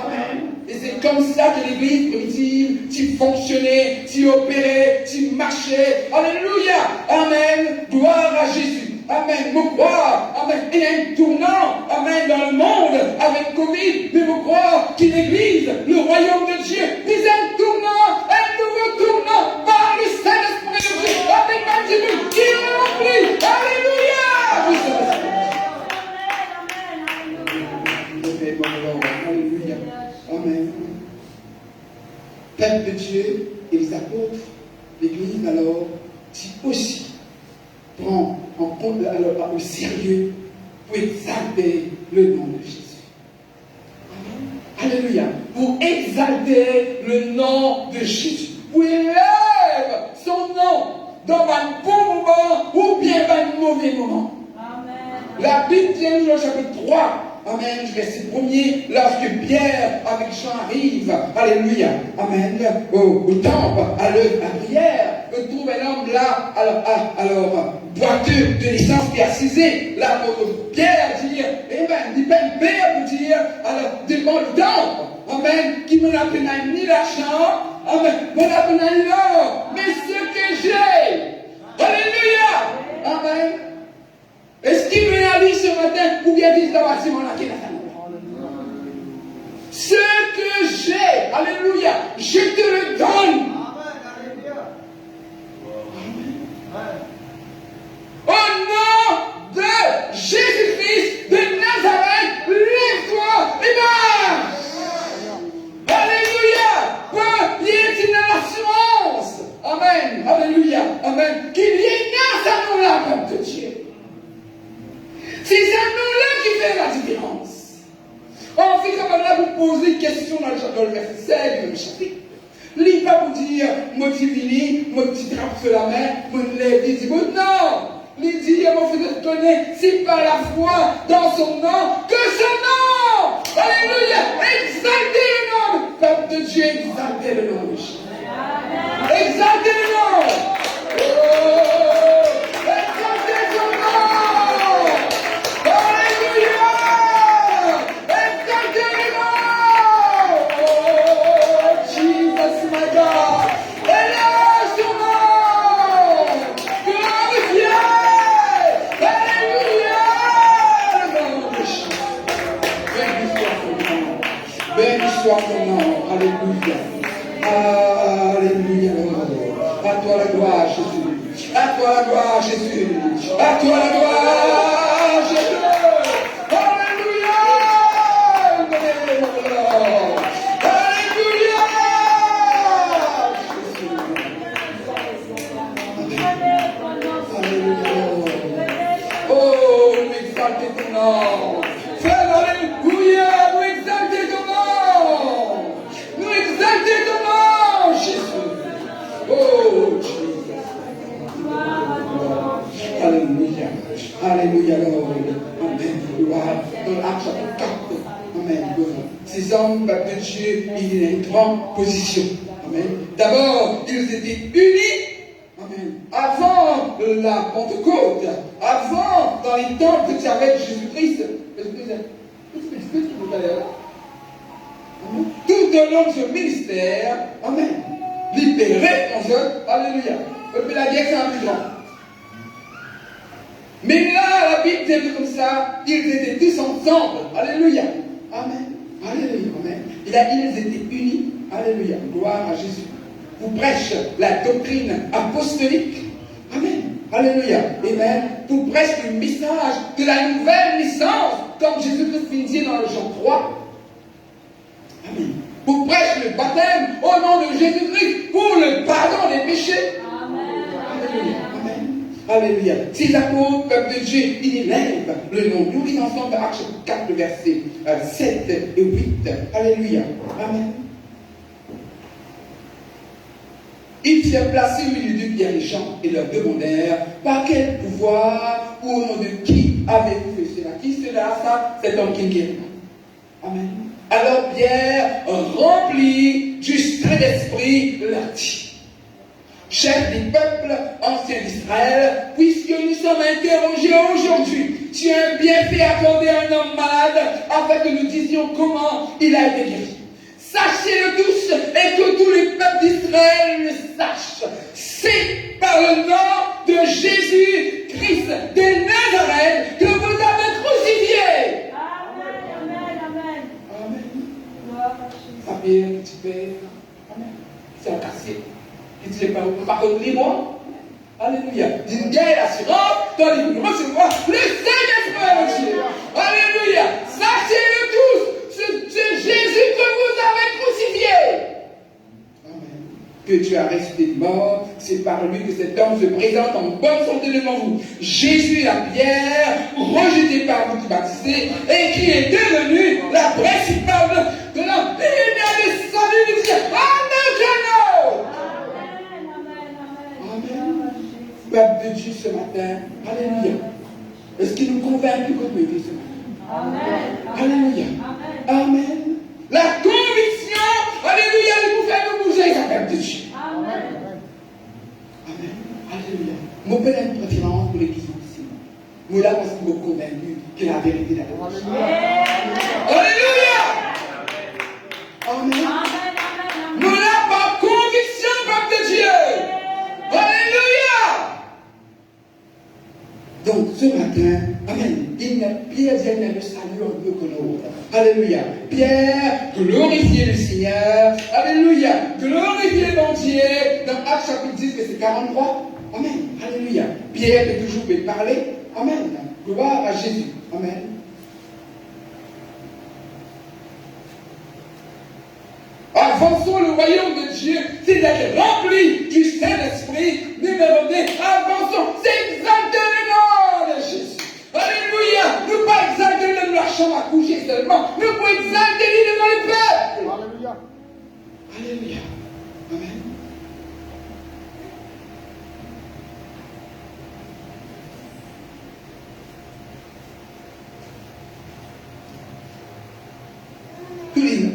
Amen. Et c'est comme ça que l'église primitive, tu fonctionnais, tu opérais, tu marchais. Alléluia. Amen. Gloire à Jésus. Amen. Me croire. Amen. Il y a un tournant. Amen. Dans le monde avec Covid. Mais me croire que l'église, le royaume de Dieu, c'est un tournant, un nouveau tournant par le Saint-Esprit de Dieu. Avec un Dieu qui est rempli. Alléluia. Alléluia. Amen. Peuple de Dieu et les apôtres, l'église alors dit aussi prend en compte alors, au sérieux pour exalter le nom de Jésus. Amen. Alléluia. Pour exalter le nom de Jésus. Pour élève son nom dans un bon moment ou bien dans un mauvais moment. Amen. La Bible dit dans le chapitre 3. Amen, verset 1er, lorsque Pierre avec Jean arrive, alléluia, amen, au temple, à l'heure de la prière, on trouve un homme là, alors boiteux de l'essence qui est assisé, là, Pierre dit, eh ben, il paye Père pour dire, alors, demande le temple, amen, qui me n'a pas ni l'argent, amen, me n'a pas ni l'or, mais ce que j'ai, alléluia, amen. Est-ce qu'il me l'a dit ce matin ou bien dit dans le bâtiment là qui est là? Ce que j'ai, alléluia, je te le donne. Au nom de Jésus-Christ de Nazareth, lève-toi et marche. Alléluia. Peu y ait une assurance. Amen. Alléluia. Amen. Qu'il y ait une assurance là, peuple de Dieu. C'est ça nous-là qui fait la différence. On fait comme là vous poser une question dans le verset 16 du chapitre. Lis pas pour dire, moi tu finis, moi tu trappes sur la main, moi tu lèves, il dit, non. Il dit, mon fils te connaît, c'est par la foi dans son nom que son nom. Alléluia. Exaltez le nom. Peuple de Dieu, exaltez le nom de Jésus. Exaltez le nom. Exaltez son nom. Alléluia. Exaltez le nom. soit ton nom. Alléluia. Alléluia. À toi la gloire, Jésus. À toi la gloire, Jésus. À toi la gloire, Jésus. Alléluia. Alléluia. Oh, nous exaltons ton nom. Alléluia, nous exaltons ton nom. Nous exaltons ton nom, Jésus. Oh, Jésus. Alléluia. Alléluia, Lord. Amen. Gloire. Dans l'Acte chapitre 4. Amen. Ces hommes de Dieu, il y a une grande position. Amen. D'abord, ils étaient unis. Amen. Avant la Pentecôte, avant dans les temps que tu avais avec Jésus-Christ, tout au long de ce ministère, amen, libéré en jeu, alléluia. Et la guerre, c'est un plus grand. Mais là, la Bible dit comme ça, ils étaient tous ensemble, alléluia. Amen, alléluia, amen. Et là, ils étaient unis, alléluia. Gloire à Jésus. Vous prêchez la doctrine apostolique. Amen. Alléluia. Amen. Vous prêchez le message de la nouvelle naissance, comme Jésus-Christ dit dans le Jean 3. Amen. Vous prêchez le baptême au nom de Jésus-Christ pour le pardon des péchés. Amen. Alléluia. Amen. Alléluia. Ces apôtres, peuple de Dieu, ils élèvent le nom. Nous lisons ensemble Acte 4, versets 7 et 8. Alléluia. Amen. Ils firent placer au milieu d'eux Pierre et Jean et leur demandèrent par quel pouvoir ou au nom de qui avez-vous fait cela? Qui cela, ça? Cet homme qui ne guérit pas. Amen. Alors Pierre, rempli du Saint-Esprit, leur dit: chef des peuples anciens d'Israël, puisque nous sommes interrogés aujourd'hui, tu as bien fait accorder un homme malade afin que nous disions comment il a été guéri. Sachez-le tous et que tous les peuples d'Israël le sachent. C'est par le nom de Jésus-Christ de Nazareth que vous avez crucifié. Amen, amen, amen. Amen. Ça vient que tu fais. Amen. C'est un cassé. Et tu les pardonnes moi. Alléluia. D'une guerre assurante, tandis que nous recevons le Saint-Esprit de Dieu. Alléluia. Sachez-le tous. C'est Jésus que vous avez crucifié. Amen. Que Dieu a ressuscité de mort, c'est par lui que cet homme se présente en bonne santé devant vous. Jésus, la pierre, rejetée par vous qui baptisez, et qui est devenu la principale de la lumière du salut du ciel. Amen. Amen. Peuple de Dieu ce matin, alléluia. Est-ce qu'il nous convainc comme Dieu ce matin? Amen. Alléluia. Amen. Amen. La conviction, alléluia, de vous faire nous bouger, ça peuple de Dieu. Amen. Amen. Alléluia. Mon père a une préférence pour l'église ici. Moi là, parce que je suis convaincu que la vérité est là. Alléluia. Amen. Nous là, par conviction, peuple de Dieu. Alléluia. Donc, ce matin, amen, Pierre vient le salut un peu que l'autre. Alléluia. Pierre, glorifiez le Seigneur. Alléluia. Glorifiez mon Dieu. Dans Acte chapitre 10, verset 43. Amen. Alléluia. Pierre peut toujours parler. Amen. Gloire à Jésus. Amen. Avançons le royaume de Dieu, c'est d'être rempli du Saint-Esprit. Numéro 2, avançons, c'est exalter le nom de Jésus. Alléluia. Nous ne pas exalter le la chambre à coucher seulement, nous pouvons exalter lui devant le peuple. Alléluia. Alléluia. Amen.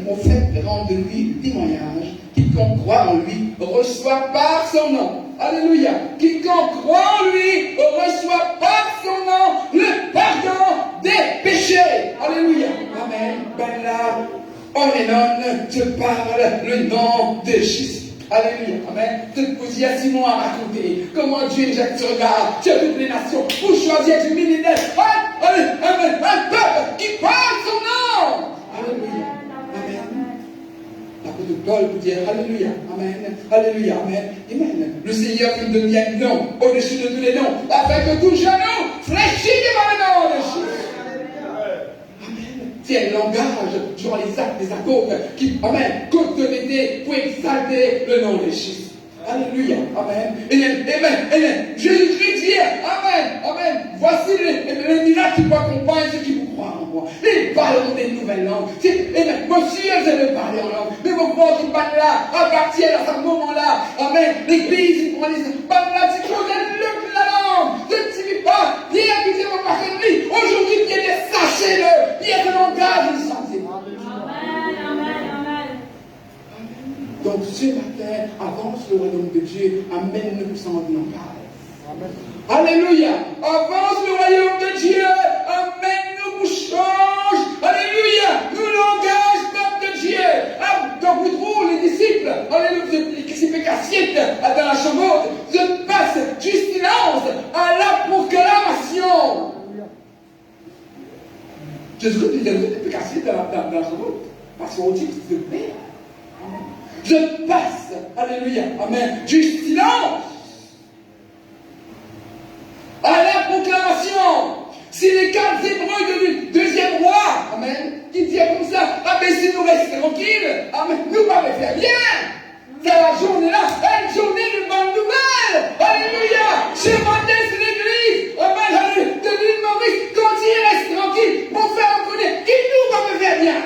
On fait rendre de lui le témoignage. Quiconque croit en lui reçoit par son nom. Alléluia. Quiconque croit en lui reçoit par son nom le pardon des péchés. Alléluia. Amen. Ben là, on énonne, je parle le nom de Jésus. Alléluia. Amen. Cette poésie a 6 mois à raconter. Comment Dieu Jacques tu regardes, tu as toutes les nations pour choisir du millénaire. Un peuple qui parle son nom. Alléluia. parole pour dire Alléluia, Amen, Alléluia, Amen, Amen. Le Seigneur qui nous donne un nom au-dessus de tous les noms, afin que tout genou fléchisse devant le nom de Jésus. Amen. C'est un langage durant les actes des apôtres qui, Amen, côte-de-vérité pour exalter le nom de Jésus. Alléluia, Amen, Amen, Amen. Jésus-Christ dit, Amen, Amen. Voici les miracles qui m'accompagnent, ceux qui vous croient en moi. Ils parleront des nouvelles langues. Amen. Monsieur, je vais parler en langue. Mais vos croix qui parlent là, appartiennent à ce moment-là. Amen. L'église, ils prennent les parlent là, si vous êtes la langue. Je ne suis pas. Bien habité vos partenaires. Aujourd'hui, bien sachez-le. Bien le langage, il s'en dit. Donc ce matin, avance le royaume de Dieu, amène-nous sans langage. Alléluia. Avance le royaume de Dieu, amène-nous pour change. Alléluia. Nous langage, peuple de Dieu. Donc vous trouvez les disciples, alléluia, les disciples qui assiedent dans la chambre haute, je passe du silence à la proclamation. Jésus-Christ dit, vous êtes cassés dans la chambre haute, parce qu'on dit que c'est vrai. Je passe, alléluia, amen, du silence à la proclamation. Si les 4 Hébreux du deuxième roi, amen, qui dit comme ça, ah mais si nous restons tranquilles, amen, nous allons faire bien. C'est la journée-là, une journée de bonne nouvelle. Alléluia. Ce matin, c'est l'église, amen, alléluia, de l'île Maurice, quand il reste tranquille, pour faire reconnaître qu'il nous va faire bien.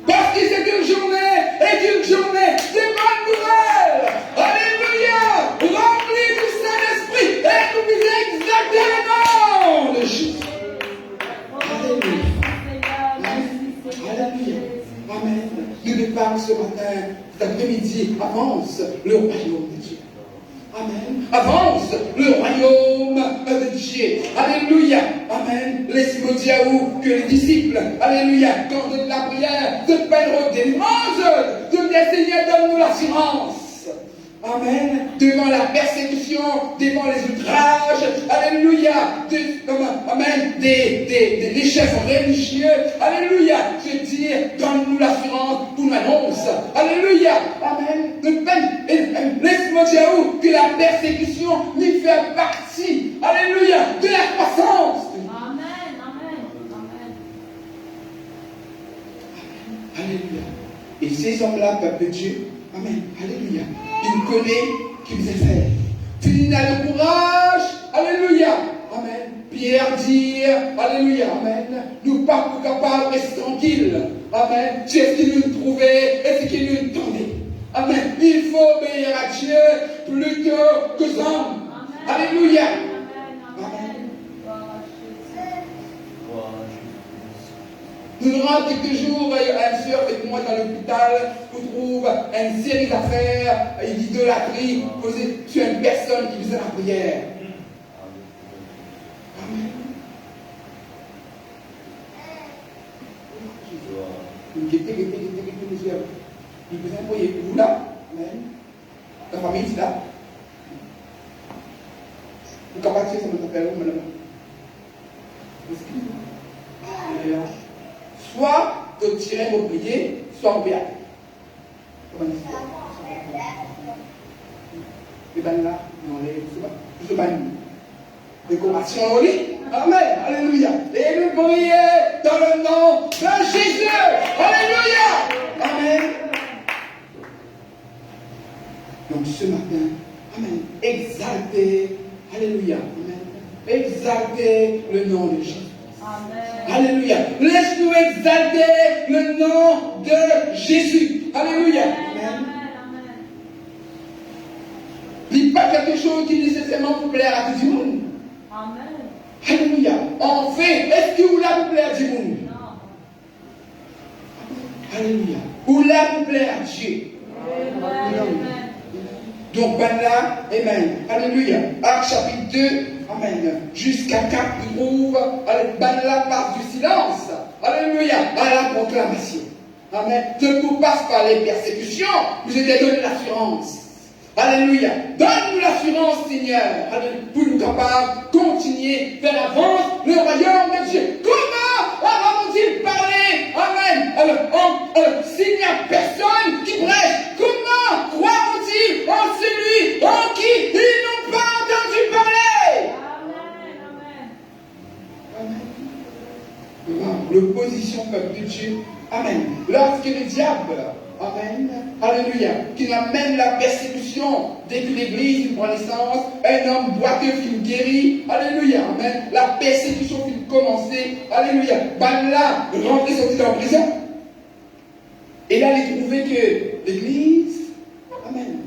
Parce que c'est une journée de bonne nouvelle. Alléluia. Remplis du Saint-Esprit et nous puissions exalter le nom de Jésus. Alléluia. Amen. Nous départs ce matin, cet après-midi, avance le royaume de Dieu. Amen. Avance le royaume de Dieu. Alléluia. Amen. Laisse-moi dire que les disciples, alléluia, quand de la prière, de perdre des manges, de dire Seigneur, donne-nous l'assurance. Amen. Devant la persécution, devant les outrages, alléluia. Amen. Des chefs religieux, alléluia. Je dis, donne-nous l'assurance pour l'annonce. Alléluia. Amen. Laisse-moi dire que la persécution lui fait partie, alléluia, de la croissance. Amen. Alléluia. Et ces hommes-là, peuple de Dieu, amen, alléluia, il connaît qui vous est fait. Tu n'as le courage, alléluia, amen. Pierre dit, alléluia, amen, nous pas capables de rester tranquilles, amen. Tu es ce qu'il nous trouvait et ce qu'il nous tendait. Amen. Il faut obéir à Dieu plutôt que hommes. Alléluia. Amen. Nous rentrons quelques jours, un soeur avec moi dans l'hôpital, on trouve une série d'affaires, d'idolâtrie, posées sur une personne qui faisait la prière. Amen. Il vous a envoyé vous là, amen. Ta famille c'est là. Vous capable de faire ça, m'appelle où, madame? Soit de tirer vos prières, soit en béat. Comment dire ça? Les bannes là, non, les bannes. Décoration au lit. Amen. Alléluia. Et nous prions dans le nom de Jésus. Alléluia. Amen. Donc ce matin, amen, exaltez, alléluia, amen, exaltez le nom de Jésus. Amen. Alléluia. Laisse-nous exalter le nom de Jésus. Alléluia. Amen. Dis pas quelque chose qui nécessairement pour plaire à tout le monde. Amen. Alléluia. En fait, est-ce que vous l'avez pour plaire à tout le monde? Non. Alléluia. Vous l'avez pour plaire à Dieu. Amen. Donc, ben là, amen. Alléluia. Acte chapitre 2, amen. Jusqu'à 4, nous trouve, ben là, passe du silence. Alléluia. À la proclamation. Amen. Ne nous passe pas les persécutions, vous avez donné l'assurance. Alléluia. Donne-nous l'assurance, Seigneur, pour nous capables de continuer vers l'avance le royaume de Dieu. Comment avons-ils parlé, amen, s'il n'y a personne qui prêche, comment croiront-ils en celui en qui ils n'ont pas entendu parler? Amen. L'opposition peuple de Dieu. Amen. Lorsque le diable, amen, alléluia, qui amène la persécution dès que l'église prend naissance, un homme boiteux finit guéri, alléluia, amen, la persécution finit commencer, alléluia, ben là, rentrer sorti en prison. Et là, il trouvait que l'église, amen,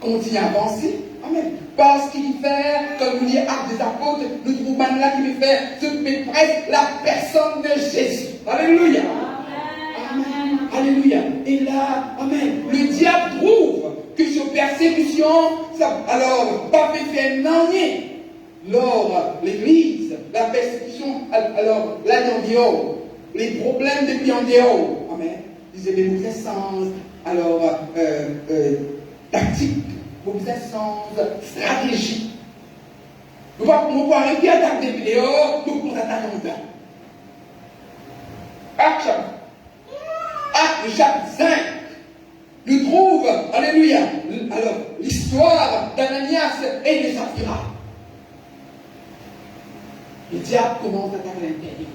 continue à avancer, amen. Parce qu'il fait, comme nous dit Actes des Apôtres, nous trouvons ben là qu'il fait ce qui presse la personne de Jésus. Alléluia. Amen. Alléluia. Et là, amen, le diable trouve que sur persécution, ça, alors, pas fait faire rien. Lors l'église, la persécution, alors, là, en dehors, les problèmes depuis en dehors, amen, ils avaient une sens, alors, tactique, une sens stratégique. Nous pouvons arrêter d'attaquer depuis dehors, nous pouvons attaquer en dedans. Acte chapitre 5, nous trouve, alléluia, alors l'histoire d'Ananias et de Saphira. Le diable commence à attaquer l'intérieur.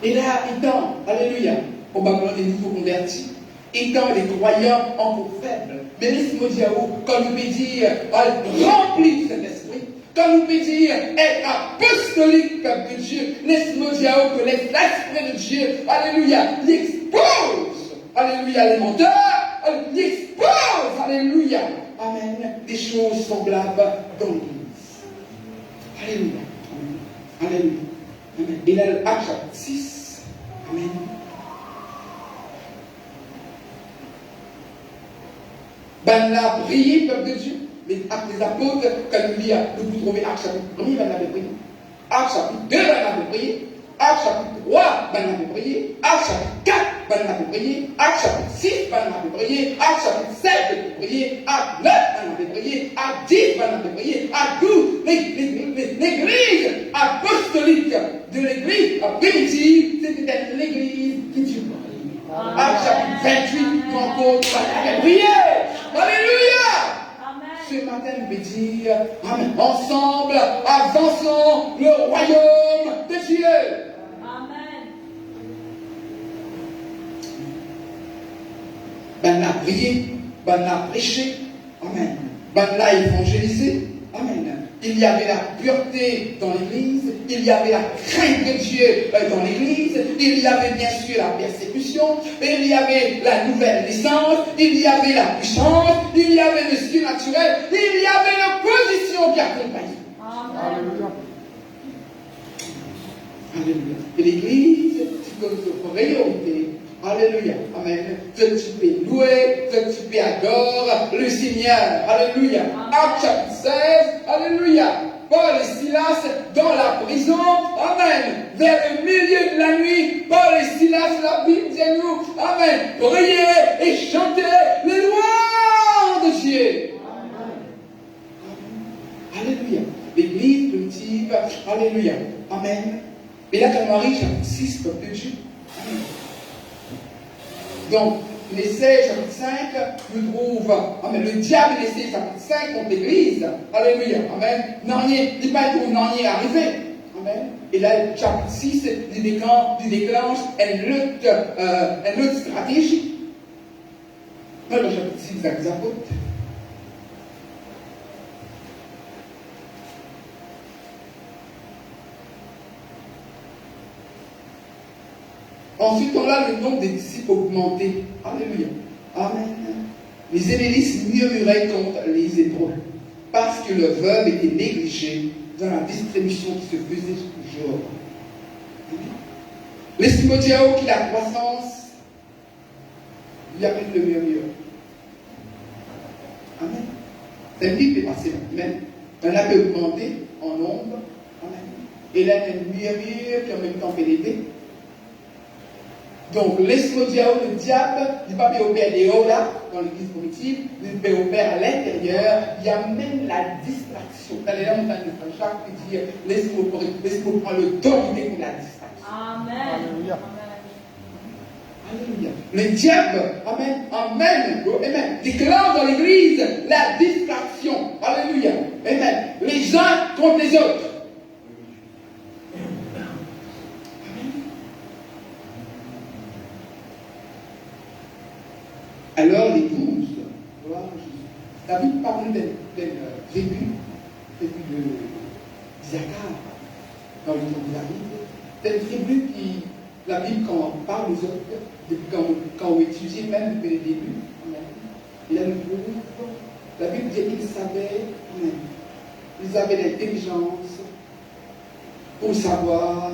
Et là, étant, alléluia, probablement des nouveaux convertis, étant des croyants encore faibles, mais laisse-moi dire, quand nous peut dire, rempli de cet esprit, quand nous peut dire être apostolique comme de Dieu, laisse-moi dire que l'esprit de Dieu, alléluia, l'expose, alléluia, les menteurs, l'expose, alléluia, amen, des choses semblables dans l'Église. Alléluia, amen, alléluia, amen. Et là, Acte chapitre 6, amen. Ben là, priez, peuple de Dieu. Les actes des apôtres, quand nous lisons, nous trouvons Acte chapitre 1, ben l'avait prié. Acte chapitre 2, ben l'avait prié. Acte chapitre 3, ben l'avait prié. Acte chapitre 4, ben l'avait prié. Acte chapitre 6, ben l'avait prié. Acte chapitre 7, ben l'avait prié. Acte 9, ben l'avait prié. Acte 10, ben l'avait prié. Acte 12, l'église apostolique de l'église primitive, c'était l'église qui Dieu. Acte chapitre 28, nous encore, ben l'avait prié. Alléluia! Ce matin, nous pouvons dire, amen, ensemble, avançons le royaume de Dieu. Amen. Ben là, prier, ben là, prêcher, amen. Ben là, évangéliser, amen. Il y avait la pureté dans l'église, il y avait la crainte de Dieu dans l'église, il y avait bien sûr la persécution, il y avait la nouvelle naissance, il y avait la puissance, il y avait le surnaturel, il y avait l'opposition qui accompagnait. Alléluia. Alléluia. Et l'église, c'est comme sa priorité. Alléluia. Amen. Que tu peux louer, que tu peux adorer le Seigneur. Alléluia. Acte chapitre 16. Alléluia. Paul et Silas dans la prison. Amen. Vers le milieu de la nuit, Paul et Silas, la Bible dit nous. Amen. Priez et chantez les louanges de Dieu. Amen. Alléluia. L'église primitive. Alléluia. Amen. Et là, quand Marie, chapitre 6, peuple de Dieu. Amen. Donc, l'essai, chapitre 5, nous trouve, amen, le diable, l'essai, chapitre 5, contre l'église. Alléluia. Amen. Il n'est pas tout arrivé. Amen. Et là, chapitre 6, il déclenche une lutte stratégique. Dans le chapitre 6 des Actes des Apôtres. Ensuite, on a le nombre des disciples augmenté. Alléluia. Amen. Les hélénistes murmuraient contre les hébreux parce que le veuve était négligé dans la distribution qui se faisait toujours. Les Timothéens qui la croissance, il y a plus de murmure. Amen. C'est lui qui est passé. Amen. On a pu augmenter en nombre. Amen. Et là, il y a une murmure qui en même temps fait l'aider. Donc, l'escodiao, le diable, il ne peut pas opérer des hauts là, dans l'église primitive, il peut opérer à l'intérieur, il y a même la distraction. Dans les montagne de Saint-Jacques, il dit, laisse-moi prendre le temps pour la distraction. Alléluia. Alléluia. Le diable, amen, déclare dans l'église la distraction. Alléluia. Amen. Les uns contre les autres. Alors les 12, gloire à Jésus. David parle d'un tribu d'Isaacar dans le temps de David. C'est une tribu qui, la Bible, quand on parle aux autres, depuis quand on étudie même depuis le début, il a le plus. La Bible dit qu'ils savaient, ils avaient l'intelligence pour savoir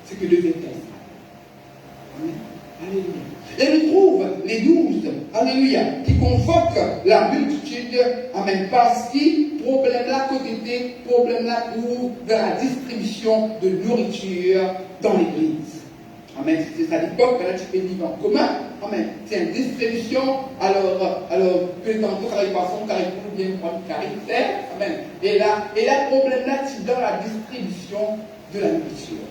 ce que devait être. Amen. Alléluia. Et nous trouve les 12, alléluia, qui convoquent la multitude, amen, parce que problème-là, côté problème-là pour de la distribution de nourriture dans l'église. Amen. C'est à l'époque, là, tu peux vivre en commun. Amen. C'est une distribution, alors, que tantôt, carré poisson, carré poule, bien, carré terre. Amen. Et là, problème-là, c'est dans la distribution de la nourriture.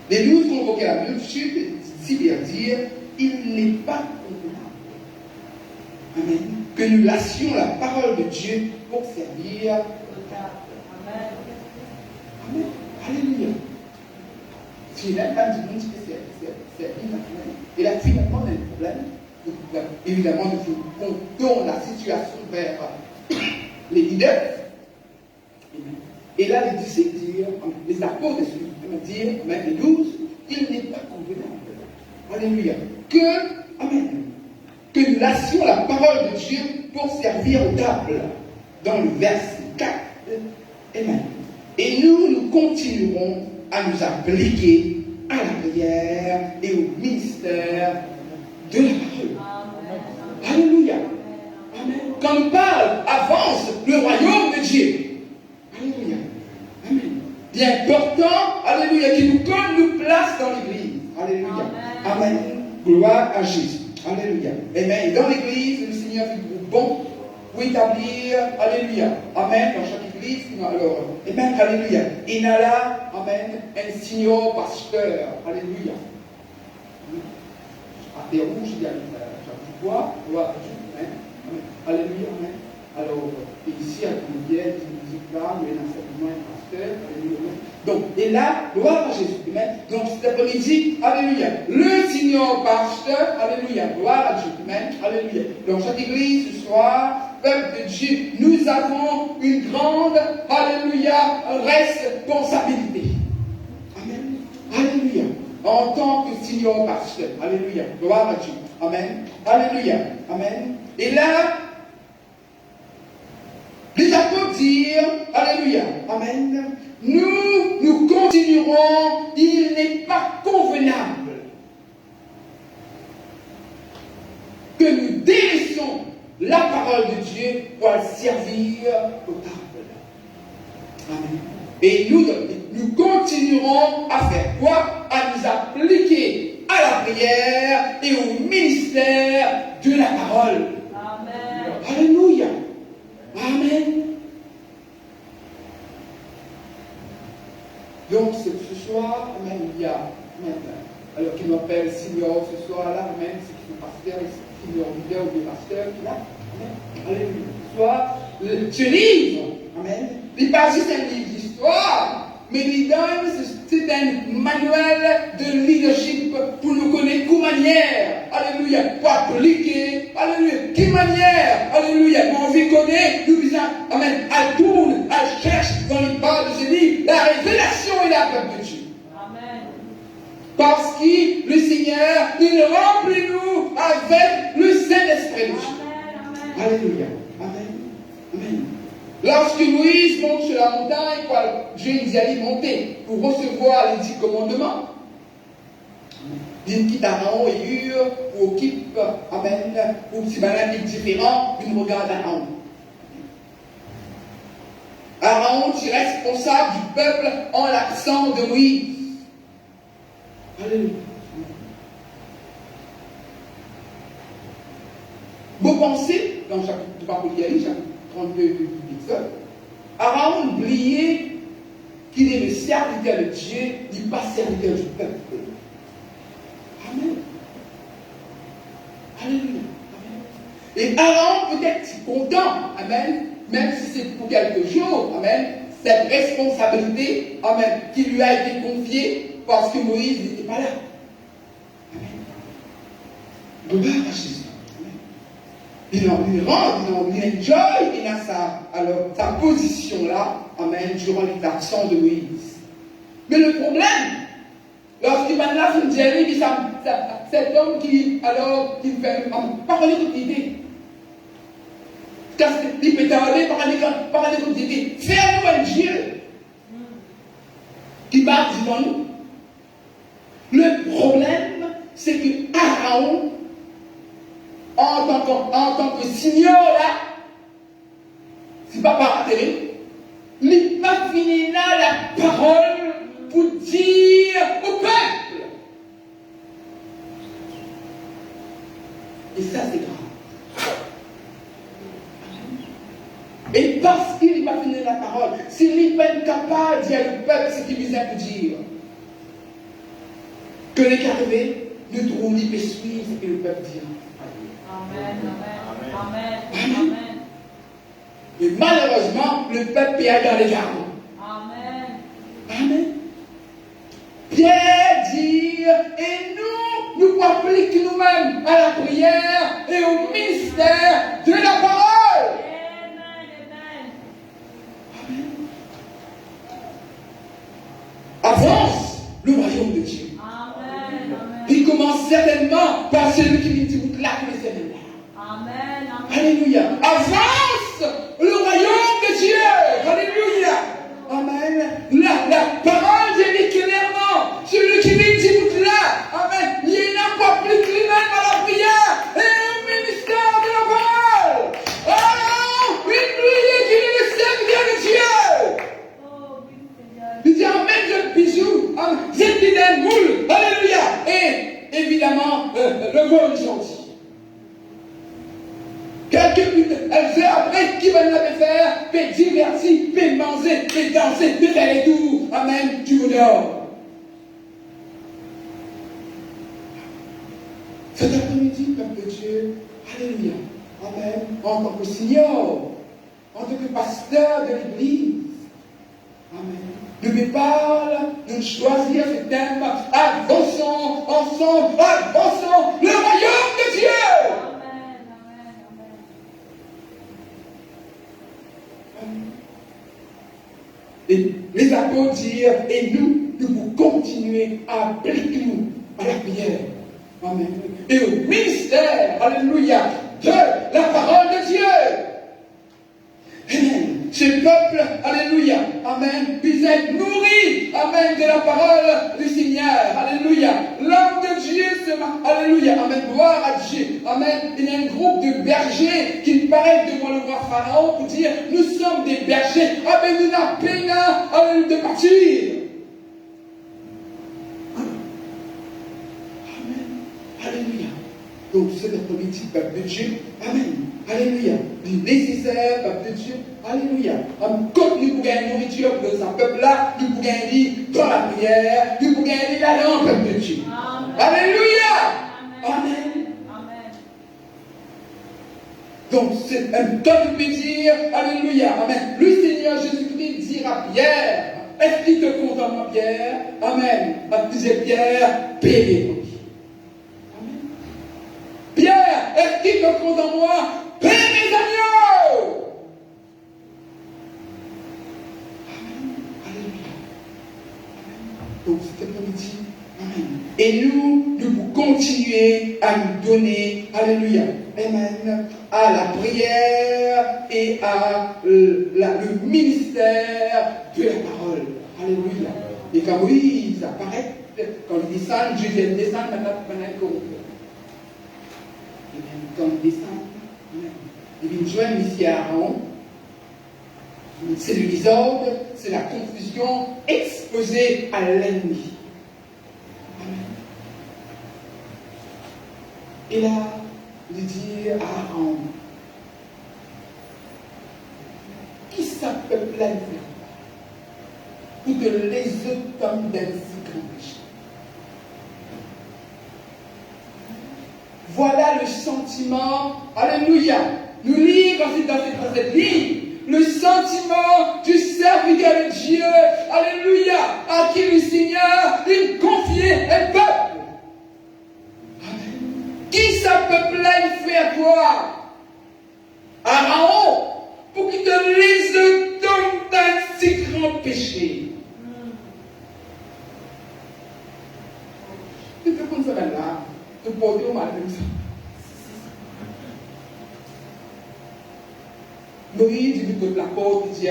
Les 12 convoquaient la multitude, si bien dire, il n'est pas convenable. Amen. Que nous lassions la parole de Dieu pour servir. Amen. Amen. Alléluia. Si là, quand du monde que c'est inaccessible. Et là, finalement, on a un problème. Donc, évidemment, on tourne la situation vers les leaders. Et là, les disciples disent, les apôtres disent, mais les 12, il n'est pas convenable. Alléluia. Que nous lassions la parole de Dieu pour servir aux tables. Dans le verset 4. Amen. Et nous continuerons à nous appliquer à la prière et au ministère de la parole. Alléluia. Amen. Quand on parle, avance le royaume de Dieu. Alléluia. Amen. Il est important, alléluia, qu'il nous place dans l'église. Alléluia. Amen. Gloire à Jésus. Alléluia. Amen. Et dans l'église, le Seigneur fait bon pour établir, alléluia. Amen. Dans chaque église, alors, amen. Alléluia. Il y a là, amen, un signor pasteur. Alléluia. À des rouges, il y a chaque fois, gloire à Dieu. Amen. Alléluia. Amen. Alors, ici, à Combien, il dit là, mais dans cette main, pasteur. Alléluia. Donc, et là, gloire à Jésus. Amen. Donc, cet après-midi, alléluia. Le Seigneur pasteur, alléluia. Gloire à Dieu. Amen. Alléluia. Donc, chaque église, ce soir, peuple de Dieu, nous avons une grande, alléluia, responsabilité. Amen. Alléluia. En tant que Seigneur pasteur. Alléluia. Gloire à Dieu. Amen. Alléluia. Amen. Et là, les apôtres dirent, alléluia, amen, nous continuerons, il n'est pas convenable que nous délaissons la parole de Dieu pour servir aux tables. Amen. Et nous continuerons à faire quoi? À nous appliquer à la prière et au ministère de la parole. Amen. Alléluia. Amen. Donc ce soir, amen, il y a, amen, alors qui m'appelle Seigneur ce soir-là, amen, c'est qui sont pasteurs, Seigneur leader ou des pasteurs qui là, amen. Alléluia. Ce soir, ce livre, amen, n'est pas juste un livre d'histoire, mais il donne, c'est un manuel de leadership pour nous connaître quelle manière, alléluia, pour appliquer, alléluia, quelle manière, alléluia, mon vie connaît, nous disons, amen, elle tourne, elle cherche dans les pas de ce livre, la révélation et la peuple de Dieu. Amen. Parce que le Seigneur, il remplit nous avec le Saint-Esprit de Dieu. Amen. Alléluia. Amen. Amen. Lorsque Moïse monte sur la montagne, Dieu nous a dit monter pour recevoir les 10 commandements. D'une quitte Aaron et Hur, ou équipe, amen, ou si malin est différent, d'une regarde Aaron. Aaron est responsable du peuple en l'absence de Moïse. Alléluia. Vous pensez, dans chapitre 32 de l'Exode, Aaron oubliait qu'il est le serviteur de Dieu, il n'est pas serviteur du peuple. Amen. Alléluia. Et Aaron peut être content, amen, même si c'est pour quelques jours, amen, cette responsabilité, amen, qui lui a été confiée parce que Moïse n'était pas là. Amen. Gloire à Jésus. Il enjoy, il a sa position là, amen, durant les actions de Moïse. Mais le problème, lorsqu'il va là, il me dit, cet homme qui fait parler toute l'idée. Il peut parler toute l'idée. Faire-nous un Dieu qui marche devant nous. Le problème, c'est que Aaron, en tant que seigneur là, c'est pas par télé, il n'a pas fini là la parole pour dire au peuple. Et ça c'est grave. Et parce qu'il n'a pas fini la parole, s'il n'est pas capable de dire au peuple ce qu'il vient pour dire, que les arrivé, nous trouvons qu'il peut suivre ce que le peuple dit. Amen, amen, amen, amen. Mais malheureusement, le peuple est dans les gardes. Amen. Amen. Pierre dit, et nous appliquons nous-mêmes à la prière et au ministère de la parole. Amen. Avance le royaume de Dieu. Amen. Il commence certainement par celui qui dit vous claquez les ailes. Amen. Alléluia. Avance le royaume de Dieu. Alléluia. Amen. La parole dit clairement. Celui qui dit vous là. Amen. Il n'a pas plus que lui-même à la prière et au ministère de la parole. Alors, une prière qui est le serviteur de Dieu. Oh, oui, Seigneur. Il dit Amen, je bisous. J'ai dit d'un moule. Alléluia. Et évidemment, le vol gentil. Quelques heures après, qui va nous faire, peut divertir, peut manger, peut danser, peut faire les tours. Amen, tu dehors. Cet après-midi, peuple de Dieu, alléluia. Amen. En tant que seigneur, en tant que pasteur de l'église. Amen. Ne me parle de choisir ce thème. Avançons ensemble, avançons le royaume de Dieu. Et les apôtres dirent, et nous devons continuer à appliquer nous à la prière. Amen. Et au ministère, alléluia, de la parole de Dieu. Amen. Ce peuple, alléluia, amen, puisse être nourri, amen, de la parole du Seigneur, alléluia. L'homme de Dieu, alléluia, amen, gloire à Dieu, amen. Il y a un groupe de bergers qui paraît devant le roi Pharaon pour dire, nous sommes des bergers, amen, nous n'avons peine, de partir. Amen, alléluia. Donc, c'est notre politique, peuple de Dieu, amen. Alléluia. Il est nécessaire, peuple de Dieu. Alléluia. Comme nous pouvons gagner nourriture pour ce peuple-là, nous pouvons gagner dans la prière, nous pouvons gagner la langue, peuple de Dieu. Amen. Alléluia. Amen. Amen. Donc, c'est un temps de dire, alléluia. Amen. Le Seigneur Jésus-Christ dira à Pierre, est-ce qu'il te condamne, ma Pierre? Amen. Disait Pierre, paie-les. Amen. Pierre, est-ce qu'il te condamne moi? Paie mes agneaux! Amen. Alléluia. Amen. Donc, cet après-midi, amen. Et nous devons continuer à nous donner, alléluia, amen, à la prière et à le ministère de la parole. Alléluia. Et quand Moïse apparaît, quand il descend, Jésus descend, maintenant, quand il descend, il vient joindre ici à Aaron. C'est le désordre, c'est la confusion exposée à l'ennemi. Amen. Et là, il dit à Aaron, qui ça peuple là faire? pour te léser comme d'un si grand péché. Voilà le sentiment, alléluia. Nous lisons dans cette ligne, le sentiment du serviteur de Dieu, alléluia, à qui le Seigneur il confiait un peuple. Amen. Qui ça peuple-là il fait à toi? Aaron, pour qu'il te lise dans un si grand péché. Tu peux qu'on se là, te porter au mal comme ça. Moïse, il veut que la porte, il dit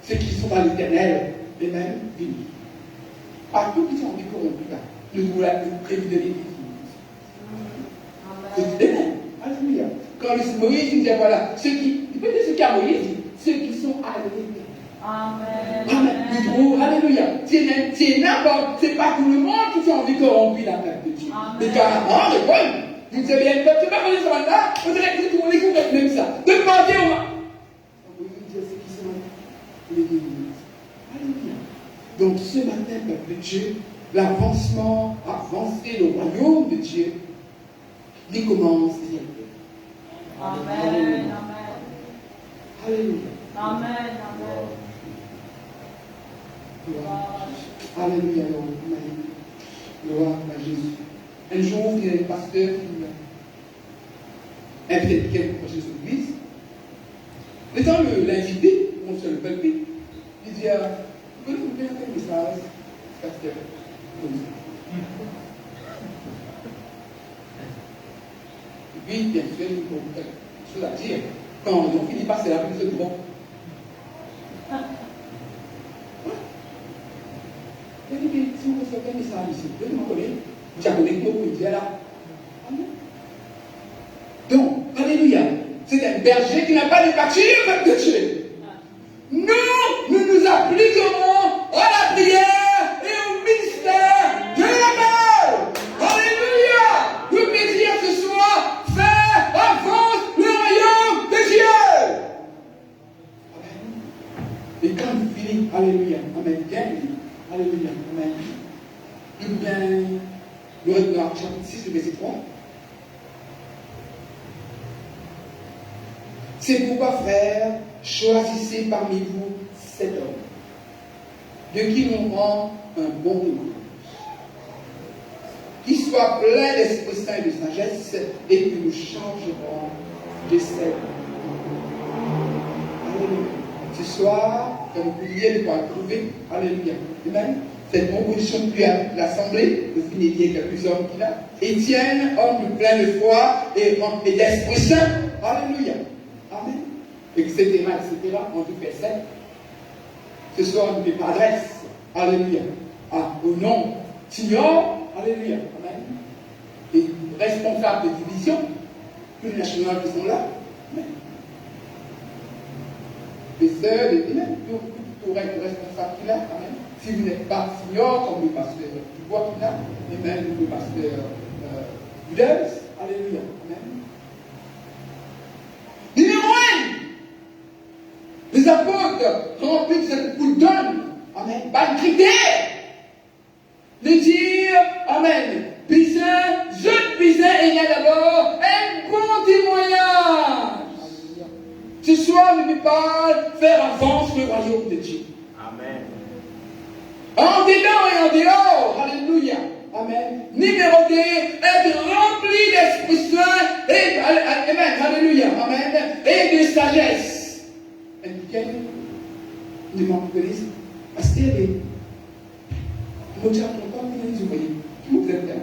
ceux qui sont dans l'éternel, les mêmes vivent. Pas tous qui sont corrompus là, nous voulons être prévus de l'église. Amen. Alléluia. Quand Moïse, il dit voilà, ceux qui, il peut dire ce qu'il y a Moïse, ceux qui sont à l'éternel. Amen. Amen. Alléluia. C'est n'importe, c'est pas tout le monde qui sont corrompus dans la tête de Dieu. Mais carrément, mais bon, vous savez bien, c'est pas comme ça là, vous direz que tout le monde écoute même ça. Demandez au monde. Alléluia. Donc ce matin, peuple de Dieu, l'avancement, avancer le royaume de Dieu, il commence déjà. Amen. Amen. Alléluia. Amen. Alléluia. Gloire à Jésus. Un jour, il y a un pasteur qui invite quelqu'un pour proche de l'église. Étant l'invité, on se le palpite, il dit vous pouvez vous faire un message, pasteur, comme ça. Et puis, bien sûr, il faut quelque chose à dire. Quand ils ont fini par passer la plus de bon. Il dit, si vous faites un message ici, vous me connaissez, vous avez des mots pour dire là. Amen. Donc, alléluia. C'est un berger qui n'a pas de pâture de Dieu. Nous nous appliquerons à la prière et au ministère de l'amour. Alléluia. Le plaisir ce soir, faire avance le royaume de Dieu. Amen. Et quand vous finissez, alléluia, amen, bien, alléluia, amen. Eh bien, nous sommes dans chapitre 6, verset 3. C'est pourquoi, frères, choisissez parmi vous 7 hommes, de qui l'on rend un bon témoignage, qui soient pleins d'Esprit Saint et de sagesse, et que nous changerons de celle. Alléluia. Ce soir, comme vous pouviez le trouver, alléluia. Amen. Cette proposition puis à l'Assemblée, vous finissez quelques hommes qui là, Étienne, homme plein de foi et d'Esprit Saint, alléluia. Amen. Etc. On te fait ça. Ce soir, on ne fait pas adresse. Alléluia. Au nom Seigneur. Alléluia. Amen. Et responsables de division, tous les nationaux qui sont là. Amen. Les sœurs, et même tout responsable qui là. Amen. Si vous n'êtes pas Seigneur, comme le pasteur Dubois qui là, et même le pasteur Budels. Alléluia. Amen. Numéro 1, les apôtres remplis de cette coup de donne, amen, pas de critères, de dire, amen, Pisin, jeune Pisin, il y a d'abord un bon témoignage. Ce soir, ne peut pas faire avancer le royaume de Dieu. Amen. En dedans et en dehors, alléluia. Amen. Numéro 2, être rempli d'Esprit Saint et, amen, alléluia, amen, et de sagesse. Et quel demande de l'Église? Parce qu'il y a des mots qui sont vous voyez, qui vous êtes là.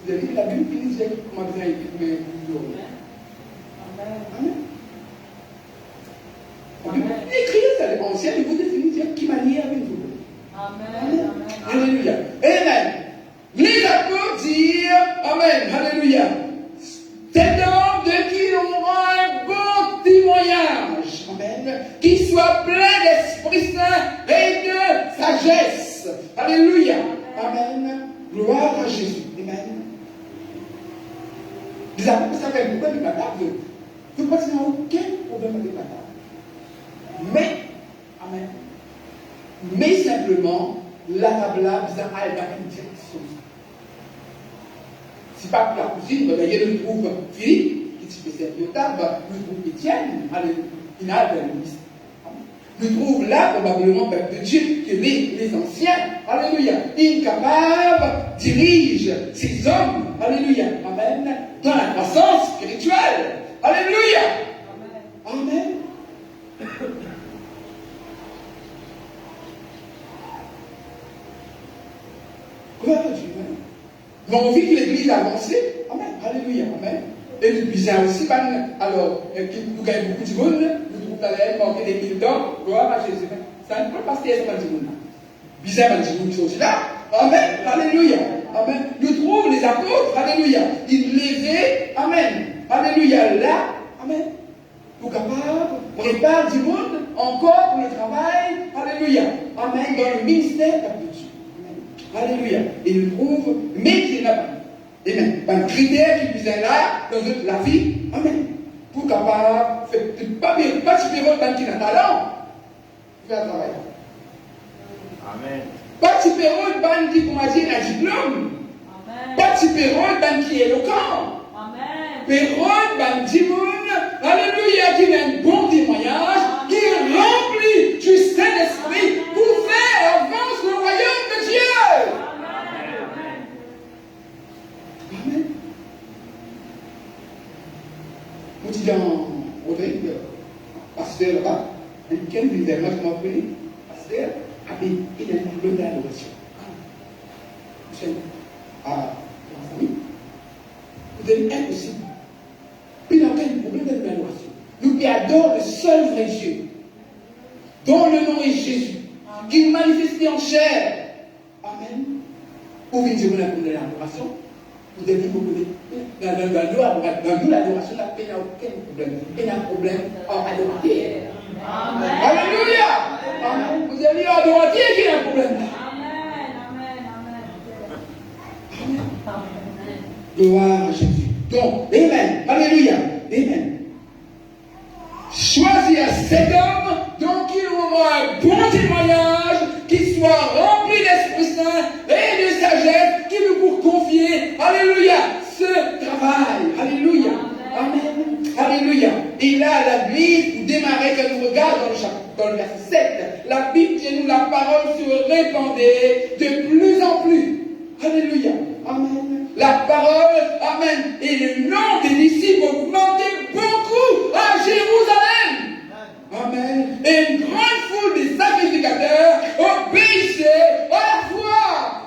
Vous avez vu la Bible qui dit comment vous avez été Amen. Amen. Écrire ça, les anciens, ils vous définissent qui manière avec vous. Amen. Alléluia. Amen. Les apôtres dirent, amen, alléluia. Cet homme de qui l'on rend un bon témoignage, amen, qui soit plein d'Esprit Saint et de sagesse. Alléluia. Amen. Gloire à Jésus. Amen. Les apôtres savaient pourquoi ils ne pas vous pensez qu'il n'y a aucun problème avec la table. Mais, amen, mais simplement, la table bisa aller dans une direction. Si pas pour la cousine, vous voyez, nous trouve Philippe, qui se fait servir au table, nous trouve Étienne, il a dans le ministère. Nous trouvons là probablement peuple de Dieu que les anciens, alléluia, incapables, dirigent ces hommes, alléluia, amen, dans la croissance spirituelle, alléluia, amen. Gloire à Dieu. Nous avons vu que l'église a avancé, amen, alléluia, amen. Et nous puisons aussi, alors, nous gagnons beaucoup de monde, nous trouvons d'aller manquer des mille d'or, gloire à Jésus. Ça ne peut pas se faire dans le monde. Bizarre, dans le monde qui sont aussi là, amen, alléluia, amen. Nous trouvons les apôtres, alléluia, ils levaient, amen, alléluia, là, amen, pour capable, prépare du monde, encore pour le travail, alléluia, amen, dans le ministère de Dieu, alléluia. Et nous trouvons, mais qui n'a pas. Amen. Un critère qui puisse être là dans la vie. Amen. Pour capable de pas supérieur dans qui a talent. Faire un travail. Amen. Pas supérieur dans qui, comment dire, un diplôme. Amen. Pas supérieur dans qui est éloquent. Amen. Période dans qui alléluia, qui a un bon témoignage, qui est rempli du Saint-Esprit pour faire avancer le royaume de Dieu. Amen. Vous dites dans Rodrigue, pasteur là-bas, un week-end, vous avez comment vous appelez, pasteur, il a un problème d'adoration. Ah, ma famille, vous avez impossible. Il n'a aucun problème d'adoration. Nous qui adorons le seul vrai Dieu, dont le nom est Jésus, qui est manifesté en chair. Amen. Pour venir dire l'adoration. Vous devez vous connaître. Dans nous, l'adoration n'a aucun problème. Il n'y a aucun problème à adorer. Amen. Alléluia. Amen. Vous avez adorer qui a un problème là. Amen. Gloire à Jésus. Donc, Amen. Alléluia. Amen. Choisir cet homme, donc il aura un bon témoignage, qui soit rempli d'Esprit Saint et de sagesse, qui nous pour confier, alléluia, ce travail. Alléluia. Amen. Alléluia. Et là, la Bible, vous démarrez quand nous regardons dans le verset 7, la Bible dit nous la parole se répandait de plus en plus. Alléluia. Amen. La parole, amen. Et le nom des disciples augmentait beaucoup à Jérusalem. Amen. Et une grande foule des sacrificateurs obéissaient à la foi.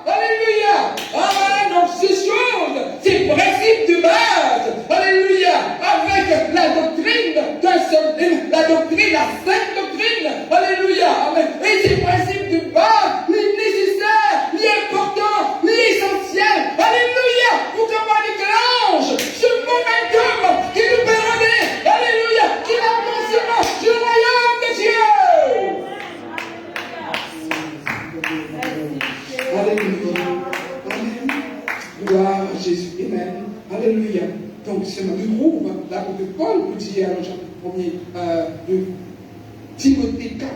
Alléluia. Amen. Donc ces choses, ces principes de base. Alléluia. Avec la doctrine d'un seul, la doctrine, la sainte doctrine. Alléluia. Amen. Et ces principes de base, les nécessaires, les importants, les essentiels. Alléluia. Pour que l'on déclenche ce momentum qui nous permet, alléluia, qui est l'avancement du royaume de Dieu. Alléluia. Amen. Gloire à Jésus. Amen. Alléluia. Donc, c'est nous trouve là que Paul vous dit à chapitre 1er de Timothée 4,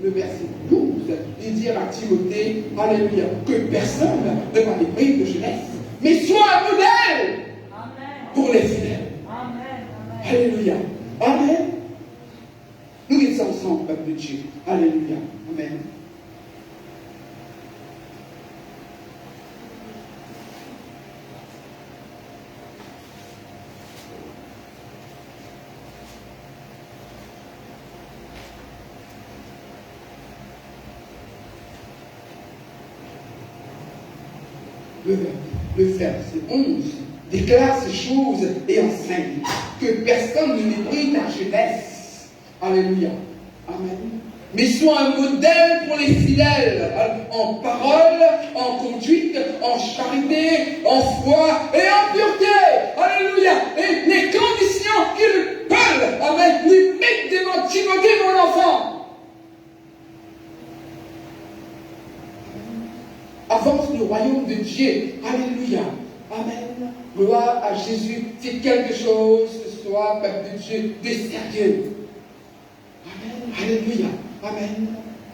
le verset 12, il dit à Timothée, alléluia, que personne ne va les prises de jeunesse, mais soit un modèle pour les fidèles. Amen. Alléluia. Amen. Nous sommes ensemble, peuple de Dieu. Alléluia. Amen. Le verset 11 déclare ces choses et enseigne que personne ne méprise ta jeunesse. Alléluia. Amen. Mais soit un modèle pour les fidèles en parole, en conduite, en charité, en foi et en pureté. Alléluia. Et les conditions qu'ils peuvent, amen, lui mettre devant Timothée, mon enfant. Avance le royaume de Dieu. Alléluia. Amen. Gloire à Jésus. C'est quelque chose ce soir, peuple de Dieu, de sérieux. Amen. Alléluia. Amen.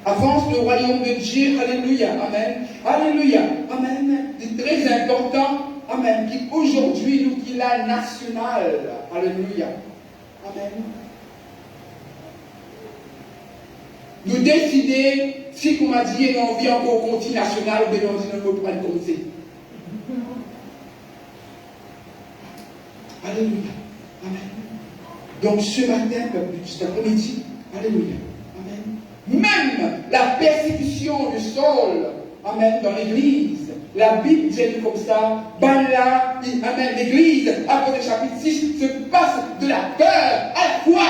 avance le royaume de Dieu. Alléluia. Amen. Alléluia. Amen. C'est très important. Amen. Qui aujourd'hui nous qu'il a national. Alléluia. Amen. Nous décider si, comme on a dit, on a envie encore au continent national ou bien on dit non, on peut pas le commencer. Alléluia. Amen. Donc ce matin, cet après-midi, alléluia. Amen. Même la persécution de Saul, amen, dans l'église, la Bible dit comme ça, ben là, amen, l'église, après le chapitre 6, se passe de la peur à la foi.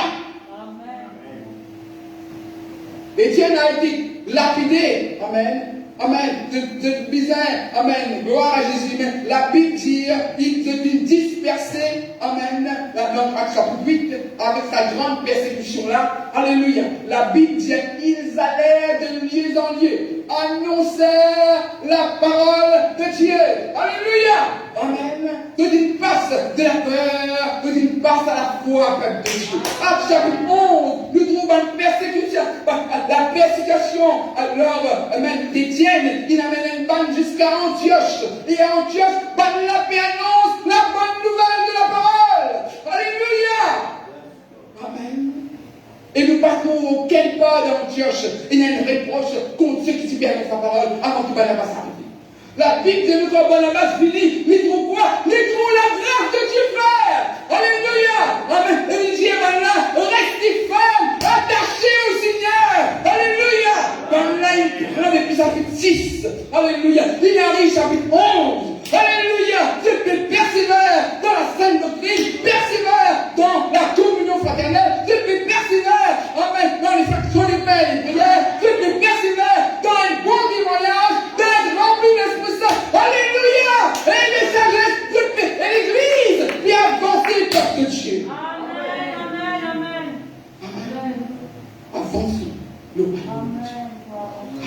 Étienne a été lapidé. Amen. Amen. De bizarre. Amen. Gloire à Jésus. La Bible dit, il s'est dispersé. Amen. Dans Actes chapitre 8, avec sa grande persécution-là. Alléluia. La Bible dit, ils allèrent de lieu en lieu, annoncèrent la parole de Dieu. Alléluia. Amen. Tout une passe de la peur, tout une passe à la foi, peuple de Dieu. Actes chapitre 11, nous trouvons une persécution. La persécution, alors, amen, d'Étienne, il amène une bande jusqu'à Antioche. Et à Antioche, la paix annonce la bonne nouvelle de la parole. Alléluia. Amen. Et nous partons auquel pas d'Antioche. Il y a une reproche contre ceux qui subissent sa parole avant que Barnabas arrive. La Bible dit que quand Barnabas finit, il trouve quoi? Il trouve la grâce de Dieu, frère. Alléluia. Amen. Et il dit, là, restez ferme, attaché au Seigneur. Alléluia. Là, il crame depuis chapitre 6. Alléluia. Il arrive chapitre 11. Alléluia. Je persévère dans la sainte doctrine, persévère dans la communion fraternelle, je persévère, amen, dans les factions des pères et des prières, je persévère dans un bon témoignage, d'être rempli de l'Esprit Saint. Alléluia. Et les sagesses, et l'église qui avance par de Dieu. Amen. Amen. Avançons le royaume de Dieu.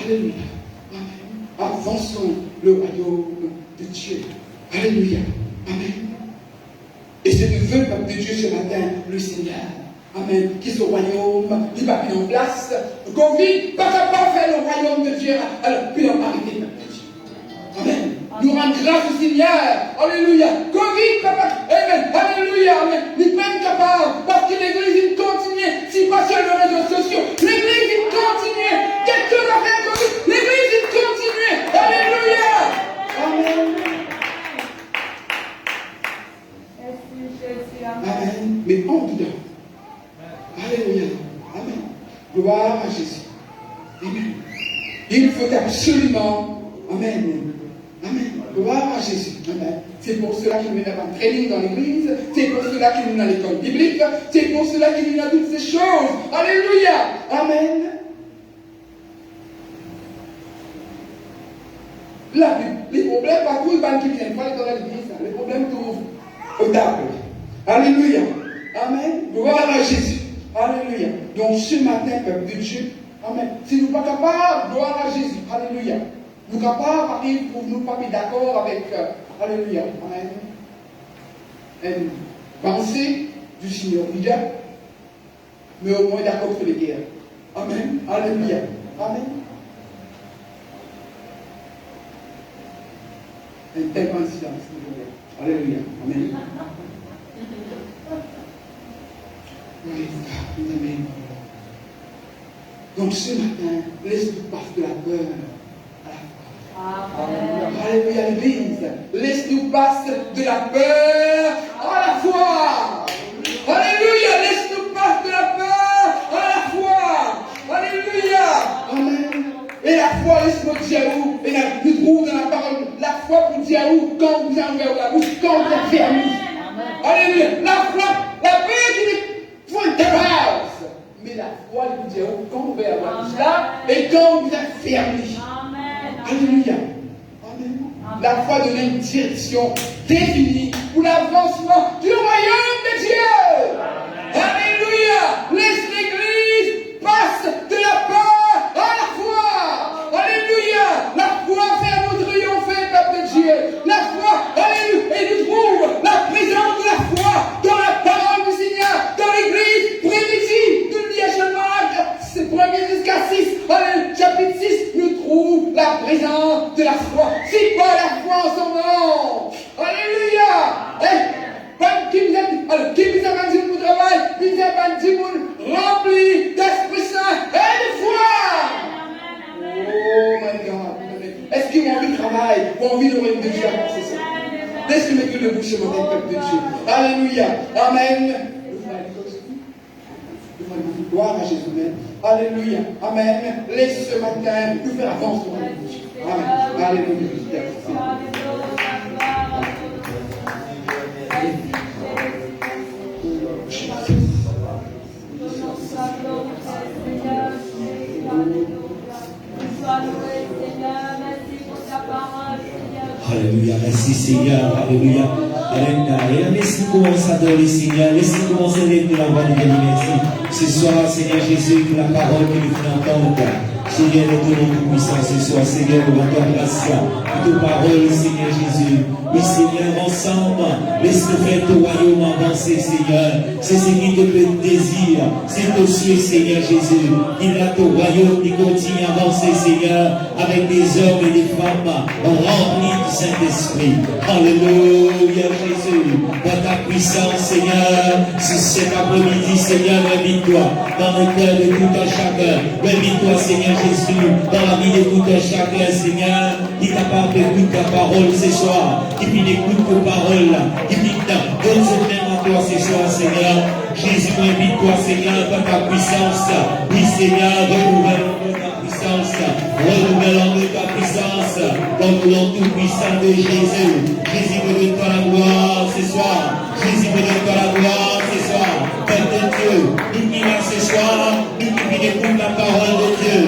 Alléluia. Amen. Avançons le royaume de Dieu. Alléluia. Amen. Et c'est le vœu, peuple de Dieu, ce matin, le Seigneur. Amen. Qui ce royaume, il va mis en place. Covid, pas capable de faire le royaume de Dieu. Alors, puis il va arrêter, peuple de Dieu. Amen. Nous rendons grâce au Seigneur. Alléluia. Covid, papa. Amen. Alléluia. Amen. Nous ne sommes pas capables. Parce que l'église, il continue. Si pas sur les réseaux sociaux, l'église, il continue. Quelque chose à faire Covid. L'église, il continue. Alléluia. Amen. Amen. Mais en dedans. Alléluia. Amen. Gloire à Jésus. Amen. Il faut absolument. Amen. Amen. Gloire à Jésus. Amen. C'est pour cela qu'il nous a un training dans l'église. C'est pour cela qu'il nous a l'école biblique. C'est pour cela qu'il nous a toutes ces choses. Alléluia. Amen. Là, les problèmes, partout, ils vont qui viennent. Pas dans l'église. Les problèmes trouvent au table. Alléluia. Amen. Gloire à Jésus. Alléluia. Donc ce matin, peuple de Dieu, amen. Si nous ne sommes pas capables, gloire à Jésus. Alléluia. Nous sommes capables, pour nous pas d'accord avec. Alléluia. Amen. Une pensée du Seigneur leader, mais au moins d'accord sur les guerres. Amen. Alléluia. Amen. Un tel incident. Alléluia. Amen. Amen. Donc ce matin, laisse-nous passer de la peur à la foi. Alléluia, l'église. Laisse-nous passer de la peur à la foi. Alléluia, laisse-nous passer de la peur à la foi. Alléluia. Amen. Et la foi, laisse-moi dire où. Et nous trouvons dans la parole, la foi pour dire où, quand vous avez ouvert la bouche, quand vous êtes fermé. Alléluia. La foi, la paix qui est for the house. Mais la foi, il vous dit, quand vous allez avoir tout cela, et quand vous êtes fermé. Alléluia. Amen. La foi donne une direction définie pour l'avancement du royaume de Dieu. Alléluia. Laisse l'église passe de la peur à la foi. Alléluia. La foi fait nous triompher, peuple de Dieu. La foi, alléluia. Et nous trouve la présence de la foi dans la parole du Seigneur, dans l'église primitive. Nous le dit à Jean-Marc, c'est 1er jusqu'à 6. Alléluia. la présence de la foi. C'est quoi la foi en son nom? Alléluia! Qui vous a pas dit mon travail? Qui vous a pas dit mon rempli d'Esprit Saint et de foi? Oh my God! Est-ce qu'ils ont envie de travail ou envie de règne de Dieu à penser ça? Laisse-le mettre le bouche mon peuple de Dieu. Alléluia! Amen! Gloire à Jésus. Alléluia. Amen. Laisse ce matin nous faire avancer dans la bouche. Amen. Alléluia. Alléluia, merci Seigneur, alléluia. Alléluia. Laisse-nous commencer à adorer le Seigneur, laisse-nous commencer à lever la voix de Dieu, merci. Ce soir, Seigneur Jésus, pour la parole que nous venons entendre. Seigneur, nous tenons tout puissant ce soir, Seigneur, devant ta grâce, pour tes paroles, Seigneur Jésus. Oui, Seigneur, ensemble, laisse-nous faire ton royaume avancer, Seigneur. C'est ce qui te désire, c'est ton souhait, Seigneur Jésus. Il a ton royaume qui continue à avancer, Seigneur, avec des hommes et des femmes remplis du Saint-Esprit. Alléluia, Jésus. Dans ta puissance, Seigneur, si cet après-midi, Seigneur, invite-toi dans le cœur de tout un chacun. Invite-toi, Seigneur Jésus, dans la vie de tout un chacun, Seigneur, qui est capable d'écouter ta parole ce soir, qui écoute tes paroles, qui donne ce même à toi ce soir, Seigneur. Jésus, invite-toi, Seigneur, par ta puissance. Oui, Seigneur, renouvelle ta puissance, renouvelle ta puissance, comme le nom tout puissant de Jésus. Jésus, donne-toi la gloire ce soir. Jésus, donne-toi la gloire ce soir. Père de Dieu, nous qui là ce soir, nous qui écoutons la parole de Dieu.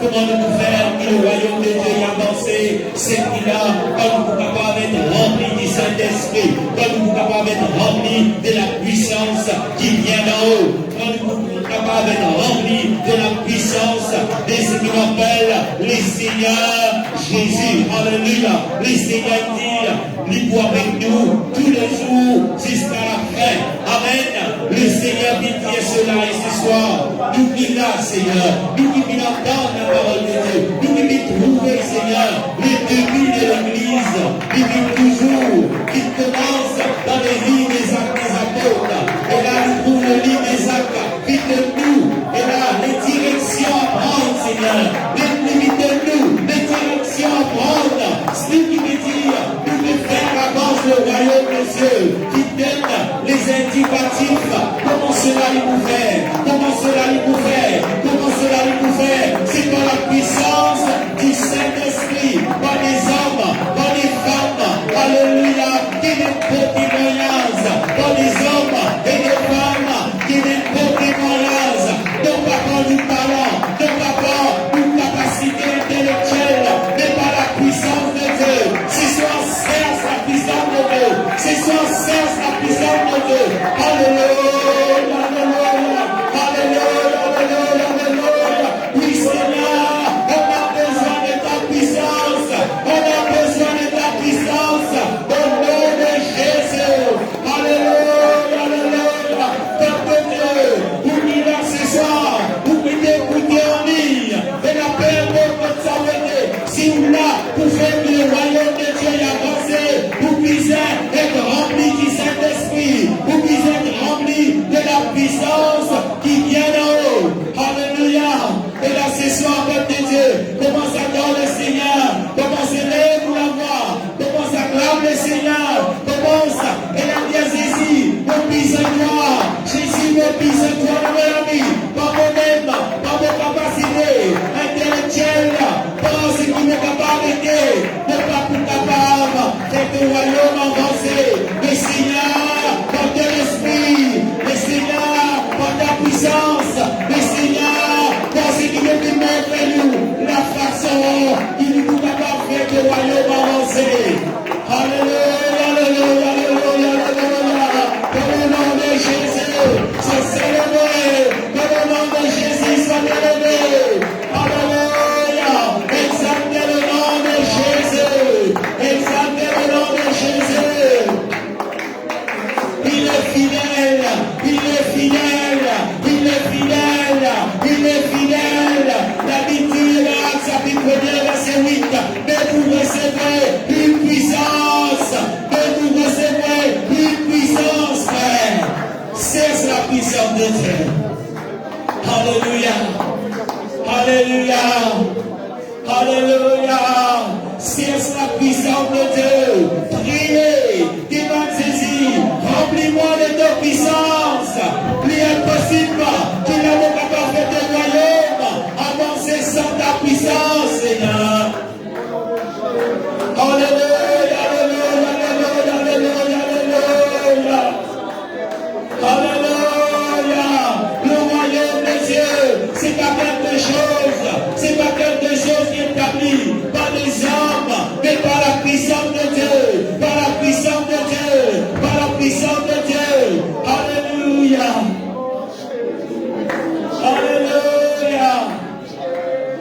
Comment nous faire que le royaume de Dieu ait avancé, c'est qu'il a, quand nous sommes capables d'être remplis du Saint-Esprit, quand nous sommes capables d'être remplis de la puissance qui vient d'en haut, quand nous sommes capables d'être remplis de la puissance de ce qu'il appelle les Seigneurs Jésus. Alléluia. Les Seigneurs dire, libre avec nous tous les jours jusqu'à la fin. Amen. Le Seigneur dit cela et ce soir, nous qui là, Seigneur, nous qui entendons la parole de Dieu, nous qui trouvons, Seigneur, les début de l'Église, qui vit toujours, qui commence dans les vies des actes des apôtres. Et là, nous trouvons le livre des actes, qui de nous, et là, les directions à prendre, Seigneur, limite-nous, les directions à prendre, ce qui veut dire, nous devons faire avance le royaume des cieux, qui donne les indicatifs, comment cela il nous fait, comment cela il nous fait, comment cela il nous fait, c'est par la puissance du Saint-Esprit, de Dieu. Priez, demande Jésus, remplis-moi de ta puissance. Plus impossible qu'il n'avait pas fait de royaume, avancer sans ta puissance, Seigneur. Alléluia, alléluia, alléluia, alléluia, alléluia. Alléluia. Le royaume de Dieu, c'est pas quelque chose, c'est pas quelque chose qui est établi par les hommes, mais par la puissance de Dieu, par la puissance de Dieu, par la puissance de Dieu. Alléluia. Alléluia.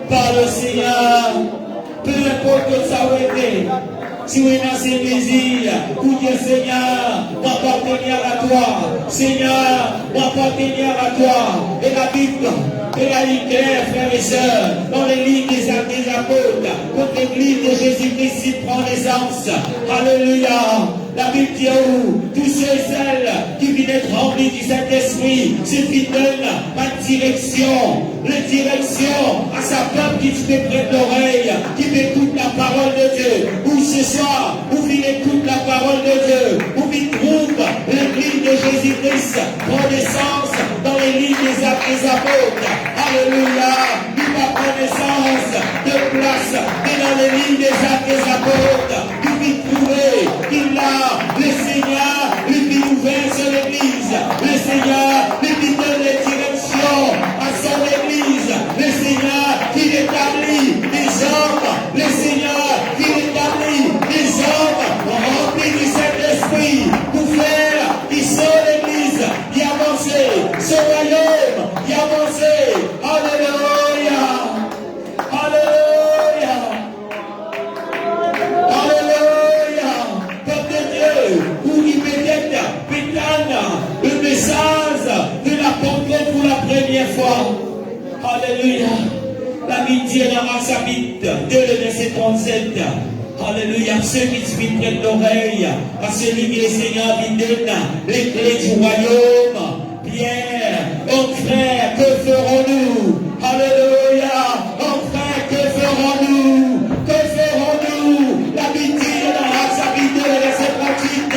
Par le Seigneur, peu importe que ça a été. Si vous êtes dans ces désirs, pour dire Seigneur, moi appartenir à toi. Seigneur, moi appartenir à toi. Et la Bible, elle a dit clair, frères et sœurs, dans les lignes des actes des apôtres, quand l'église de Jésus-Christ prend naissance. Alléluia. La Bible dit où tous ceux et celles qui viennent être remplis du Saint-Esprit, ceux qui donnent ma direction, à sa peuple qui te prête l'oreille, qui écoute la parole de Dieu. Où ce soir, où il écoute la parole de Dieu, où il trouve l'église de Jésus-Christ, prend naissance dans les lignes des actes des apôtres. Alléluia. Il va prendre naissance de place et dans les lignes des actes des apôtres. Il vit trouver qu'il a le Seigneur, lui qui ouvert sur l'église. Le Seigneur, lui qui donne les directions à son église. Le Seigneur qui établit des hommes. Le Seigneur qui établit des hommes remplis du Saint-Esprit pour faire qu'ils sont l'église, y avancer, ce royaume, y avancer. Alléluia. Alléluia. Alléluia. Peuple de Dieu, pour qui peut-être le message de la Pentecôte pour la première fois. Alléluia. La Bible dans Actes chapitre 2, le verset 37. Alléluia. Ceux qui suivent près de l'oreille, à celui qui est Seigneur qui donne les clés du royaume. Pierre, oh frère, que ferons-nous? Alléluia. Oh frère, que ferons-nous? Que ferons-nous? La Bible dans Actes chapitre 2, le verset 38.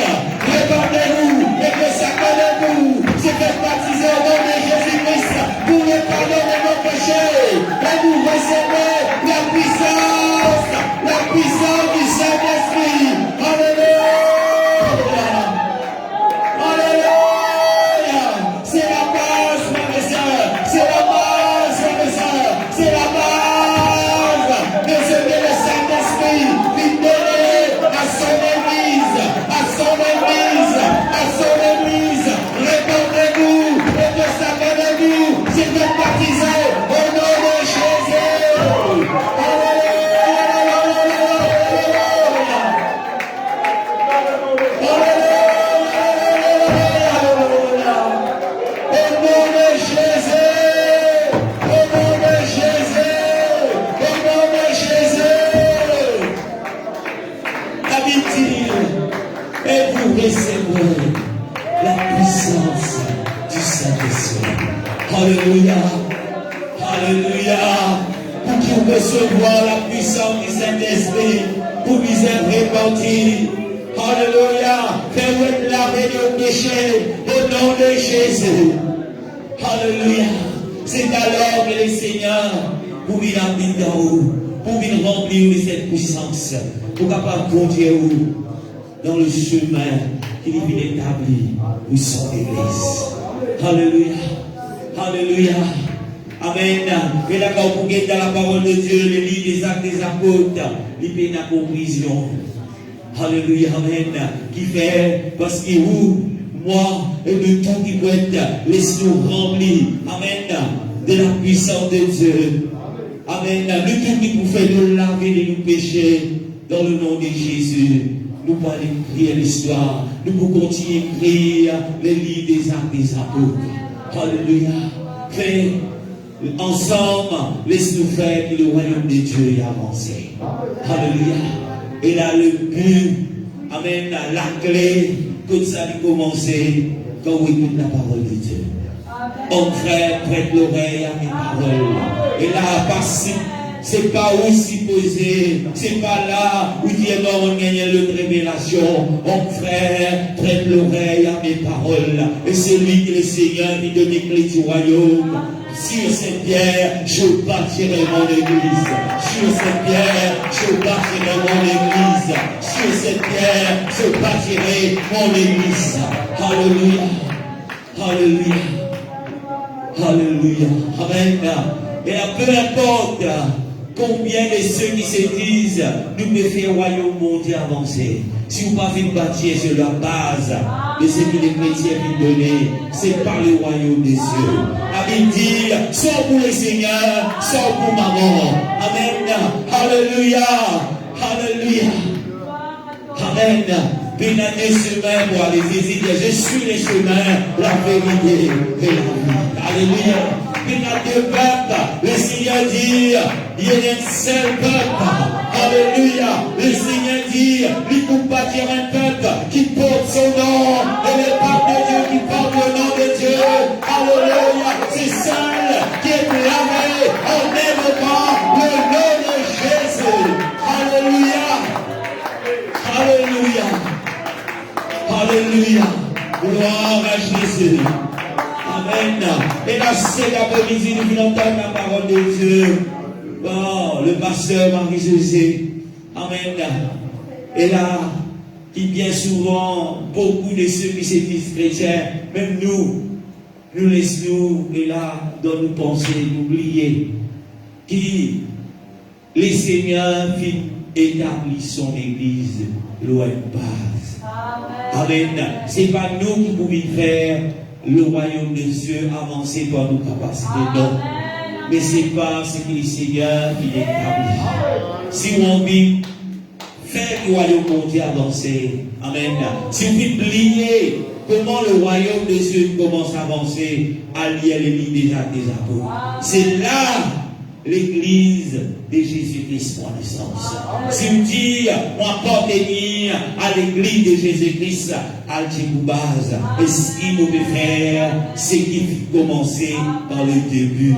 Répandez-vous et que chacun de vous se fait baptiser au nom de Jésus-Christ pour le pardon de nos péchés. Et vous recevez la puissance du Saint-Esprit. Alléluia. Alléluia. C'est la base, frères et sœurs. C'est la base, frères et sœurs. C'est la base de ce que le Saint-Esprit lui donne à son église. À son église. À son église. Répondez-vous et que chacun de vous se fait baptiser au nom de Jésus. Et vous recevrez la puissance du Saint-Esprit. Alléluia. Alléluia. Pour qu'ils recevoir la puissance du Saint-Esprit, pour vous être répandu. Alléluia. Faites laver nos péchés au nom de Jésus. Alléluia. C'est alors que le Seigneur, pour venir habiter en vous, pour venir remplir de cette puissance, pour capable de conduire vous dans le chemin qu'il vient établir pour son église. Alléluia. Alléluia. Amen. Et d'accord, pour guetter dans la parole de Dieu, le livre des actes des apôtres, il fait une conclusion. Alléluia. Amen. Qui fait, parce que vous, moi, et de tout qui peut être, laisse-nous remplir. Amen. De la puissance de Dieu. Amen. Le tout qui vous fait nous laver de nos péchés dans le nom de Jésus. Nous pouvons écrire l'histoire. Nous pouvons continuer à écrire les livres des actes des apôtres. Alléluia. Fais ensemble, laisse-nous faire que le royaume de Dieu ait avancé. Alléluia. Et là, le but, amen, la clé, tout ça a commencé quand vous écoutez la parole de Dieu. Mon frère, prête l'oreille à mes paroles. Et là, passe c'est pas où s'y poser, c'est pas là où dire non, on gagne le révélation. Mon frère, prête l'oreille à mes paroles, et c'est lui qui est le Seigneur qui donne les clés du royaume. Sur cette pierre, je bâtirai mon église. Sur cette pierre, je bâtirai mon église. Sur cette pierre, je bâtirai mon église. Alléluia. Alléluia. Alléluia. Amen. Et là, peu importe combien de ceux qui se disent, nous pouvons faire un royaume mondial avancé. Si vous ne pouvez pas bâtir sur la base de ce que les chrétiens viennent donner, c'est par le royaume des cieux. La Bible dit, soit pour le Seigneur, soit pour maman. Amen. Alléluia. Alléluia. Amen. Puis il y a des chemins pour aller visiter. Je suis le chemin, la vérité et la vie. Alléluia. Puis il y a deux peuples. Le Seigneur dit, il y a un seul peuple. Alléluia. Le Seigneur dit, il faut bâtir un peuple qui porte son nom. Et le peuple de Dieu qui porte le nom de Dieu. Alléluia. C'est seul qui est clavé en évoquant le nom de Jésus. Alléluia. Alléluia. Alléluia. Gloire à Jésus. Amen. Et là, c'est l'après-midi, nous venons entendre la parole de Dieu. Bon, le pasteur Marie-José. Amen. Et là, qui bien souvent, beaucoup de ceux qui se disent chrétiens, même nous laissons, et là, dans nos pensées, oublier qui les seigneurs établit son église loin de base. Amen. C'est pas nous qui pouvons faire le royaume des cieux avancer par nos capacités, non. Mais c'est parce que le Seigneur qui l'établit. Si on veut faire le royaume mondial avancer, amen. Si vous oubliez comment le royaume des cieux commence à avancer, à lire les livres des actes des apôtres. C'est là l'église de Jésus-Christ prend naissance. Si vous dites, on appartenir à l'église de Jésus-Christ, à base, et ce qu'il nous fait faire, c'est qu'il faut commencer par le début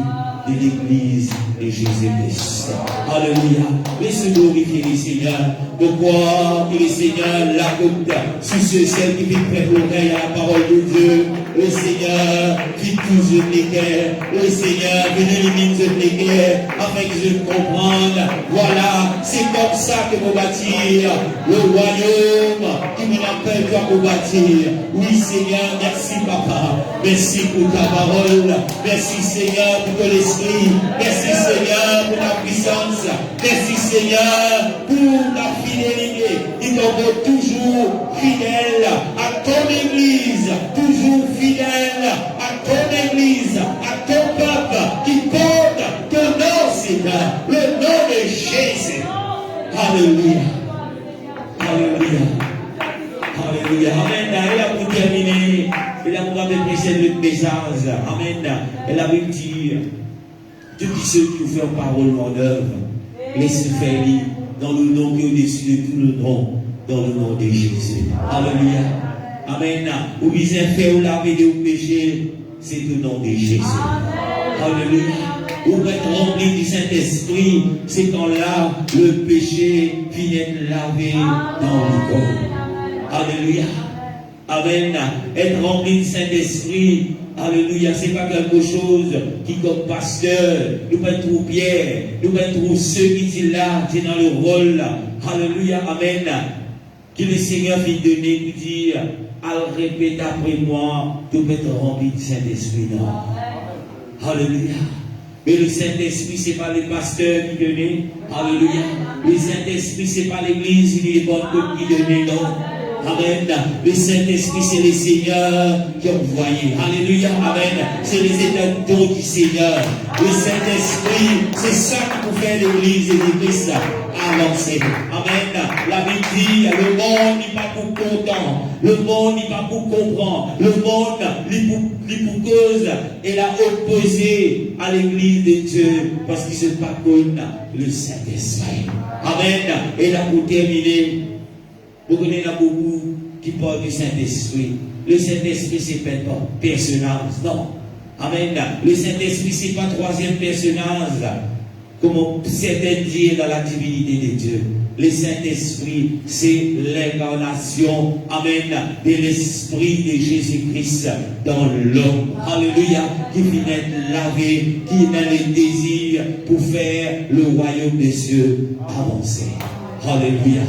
de l'église de Jésus-Christ. Alléluia. Laissez glorifier le Seigneur. Pourquoi le Seigneur l'accorde sur ceux celles qui vivent près de l'oreille à la parole de Dieu. Le Seigneur qui toujours les cœurs. Le Seigneur qui élimine les cœurs afin que je comprenne. Voilà, c'est comme ça que vous bâtir le royaume qui me rappelle quoi vous bâtir. Oui Seigneur, merci Papa. Merci pour ta parole. Merci Seigneur pour ton esprit. Merci Seigneur pour ta puissance. Merci Seigneur pour ta fidélité. Il t'envoie toujours fidèle à ton église. Toujours fidèle à ton église, à ton peuple qui porte ton nom, Seigneur, le nom de Jésus. Alléluia. Alléluia. Alléluia. Amen. Et là, pour terminer, et là, on va me prêcher le message. Amen. Et la Bible dit, tous ceux qui vous font parole en œuvre, laissez faire dans le nom qui est au-dessus de tout le nom, dans le nom de Jésus. Alléluia. Amen. Ou bien faire ou laver de vos péchés, c'est au nom de Jésus. Alléluia. Ou être rempli du Saint-Esprit, c'est quand là, le péché finit de laver dans le corps. Alléluia. Amen. Être rempli du Saint-Esprit, alléluia, c'est pas quelque chose qui, comme pasteur, nous pas trop Pierre, nous pas trop ceux qui sont là, qui sont dans le rôle là. Alléluia. Amen. Que le Seigneur vient donner, nous dire, al répète après moi, tu peux être rempli du Saint-Esprit. Non. Alléluia. Mais le Saint-Esprit, ce n'est pas le pasteur qui donnait. Alléluia. Le Saint-Esprit, ce n'est pas l'église qui est bonne qui donnait. Non. Amen. Le Saint-Esprit, c'est le Seigneur qui a envoyé. Alléluia. Amen. C'est les états du Seigneur. Le Saint-Esprit, c'est ça qui peut faire l'église et l'église avancer. Amen. La Bible dit, le monde n'est pas pour content. Le monde n'est pas pour comprendre. Le monde n'est pour cause. Elle a opposé à l'église de Dieu parce qu'il se pas contre le Saint-Esprit. Amen. Et là, pour terminer, vous connaissez beaucoup qui parlent du Saint-Esprit. Le Saint-Esprit, c'est pas un personnage. Non. Amen. Le Saint-Esprit, c'est pas troisième personnage. Comment certains disent dans la divinité de Dieu. Le Saint-Esprit, c'est l'incarnation, amen, de l'Esprit de Jésus-Christ dans l'homme. Alléluia, qui vient être lavé, qui a le désir pour faire le royaume des cieux avancer. Alléluia.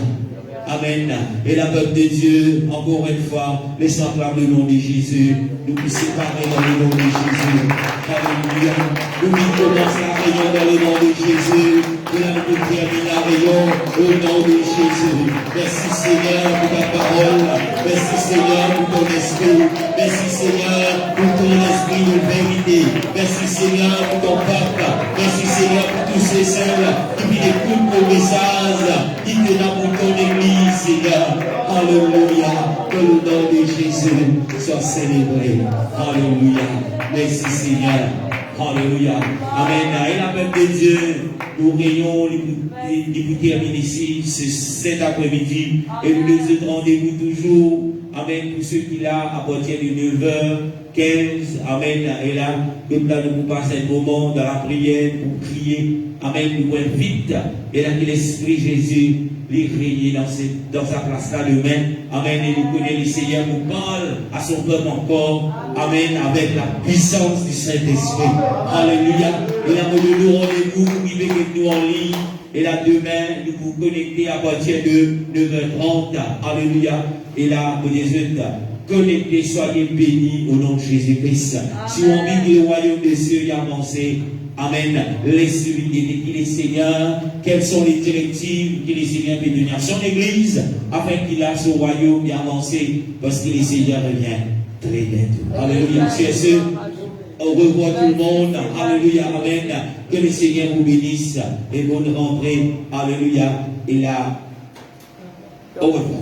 Amen. Et la peuple de Dieu, encore une fois, laissons acclamer le nom de Jésus. Nous nous séparer dans le nom de Jésus. Alléluia. Nous commençons la réunion dans le nom de Jésus. Et là, nous terminons la réunion au nom de Jésus. Merci Seigneur pour ta parole. Merci Seigneur pour ton esprit. Merci Seigneur pour ton esprit de vérité. Merci Seigneur pour ton peuple. Merci Seigneur pour tous ces celles qui écoutent ton message, qui te donnent pour ton église, Seigneur. Alléluia. Que le nom de Jésus soit célébré. Alléluia. Merci Seigneur. Alléluia. Amen. Et la peuple de Dieu, nous réunions pour terminer ici cet après-midi. Et nous les rendez-vous toujours. Amen. Pour ceux qui là, à partir de 9h15. Amen. Et là, nous allons passer un moment dans la prière pour prier. Amen. Nous pouvons vite. Et là, que l'Esprit Jésus les régner dans sa place là demain. Amen. Et nous connaissons le Seigneur nous parle à son peuple encore. Amen. Avec la puissance du Saint-Esprit. Alléluia. Et là, nous rendez-vous, vivez avec nous en ligne. Et là, demain, nous vous connectez à partir de 9h30. Alléluia. Et là, vous dites, connectez, soyez bénis au nom de Jésus-Christ. Si on vit que le royaume des cieux y a avancé, amen. Laissez-lui dire qu'il est Seigneur. Quelles sont les directives que le Seigneur peut donner à son Église afin qu'il a ce royaume y avancé parce que le Seigneur revient très bientôt. Alléluia. Sur ce, au revoir tout le monde. Alléluia. Amen. Que le Seigneur vous bénisse et bonne rentrée. Alléluia. Et là, au revoir.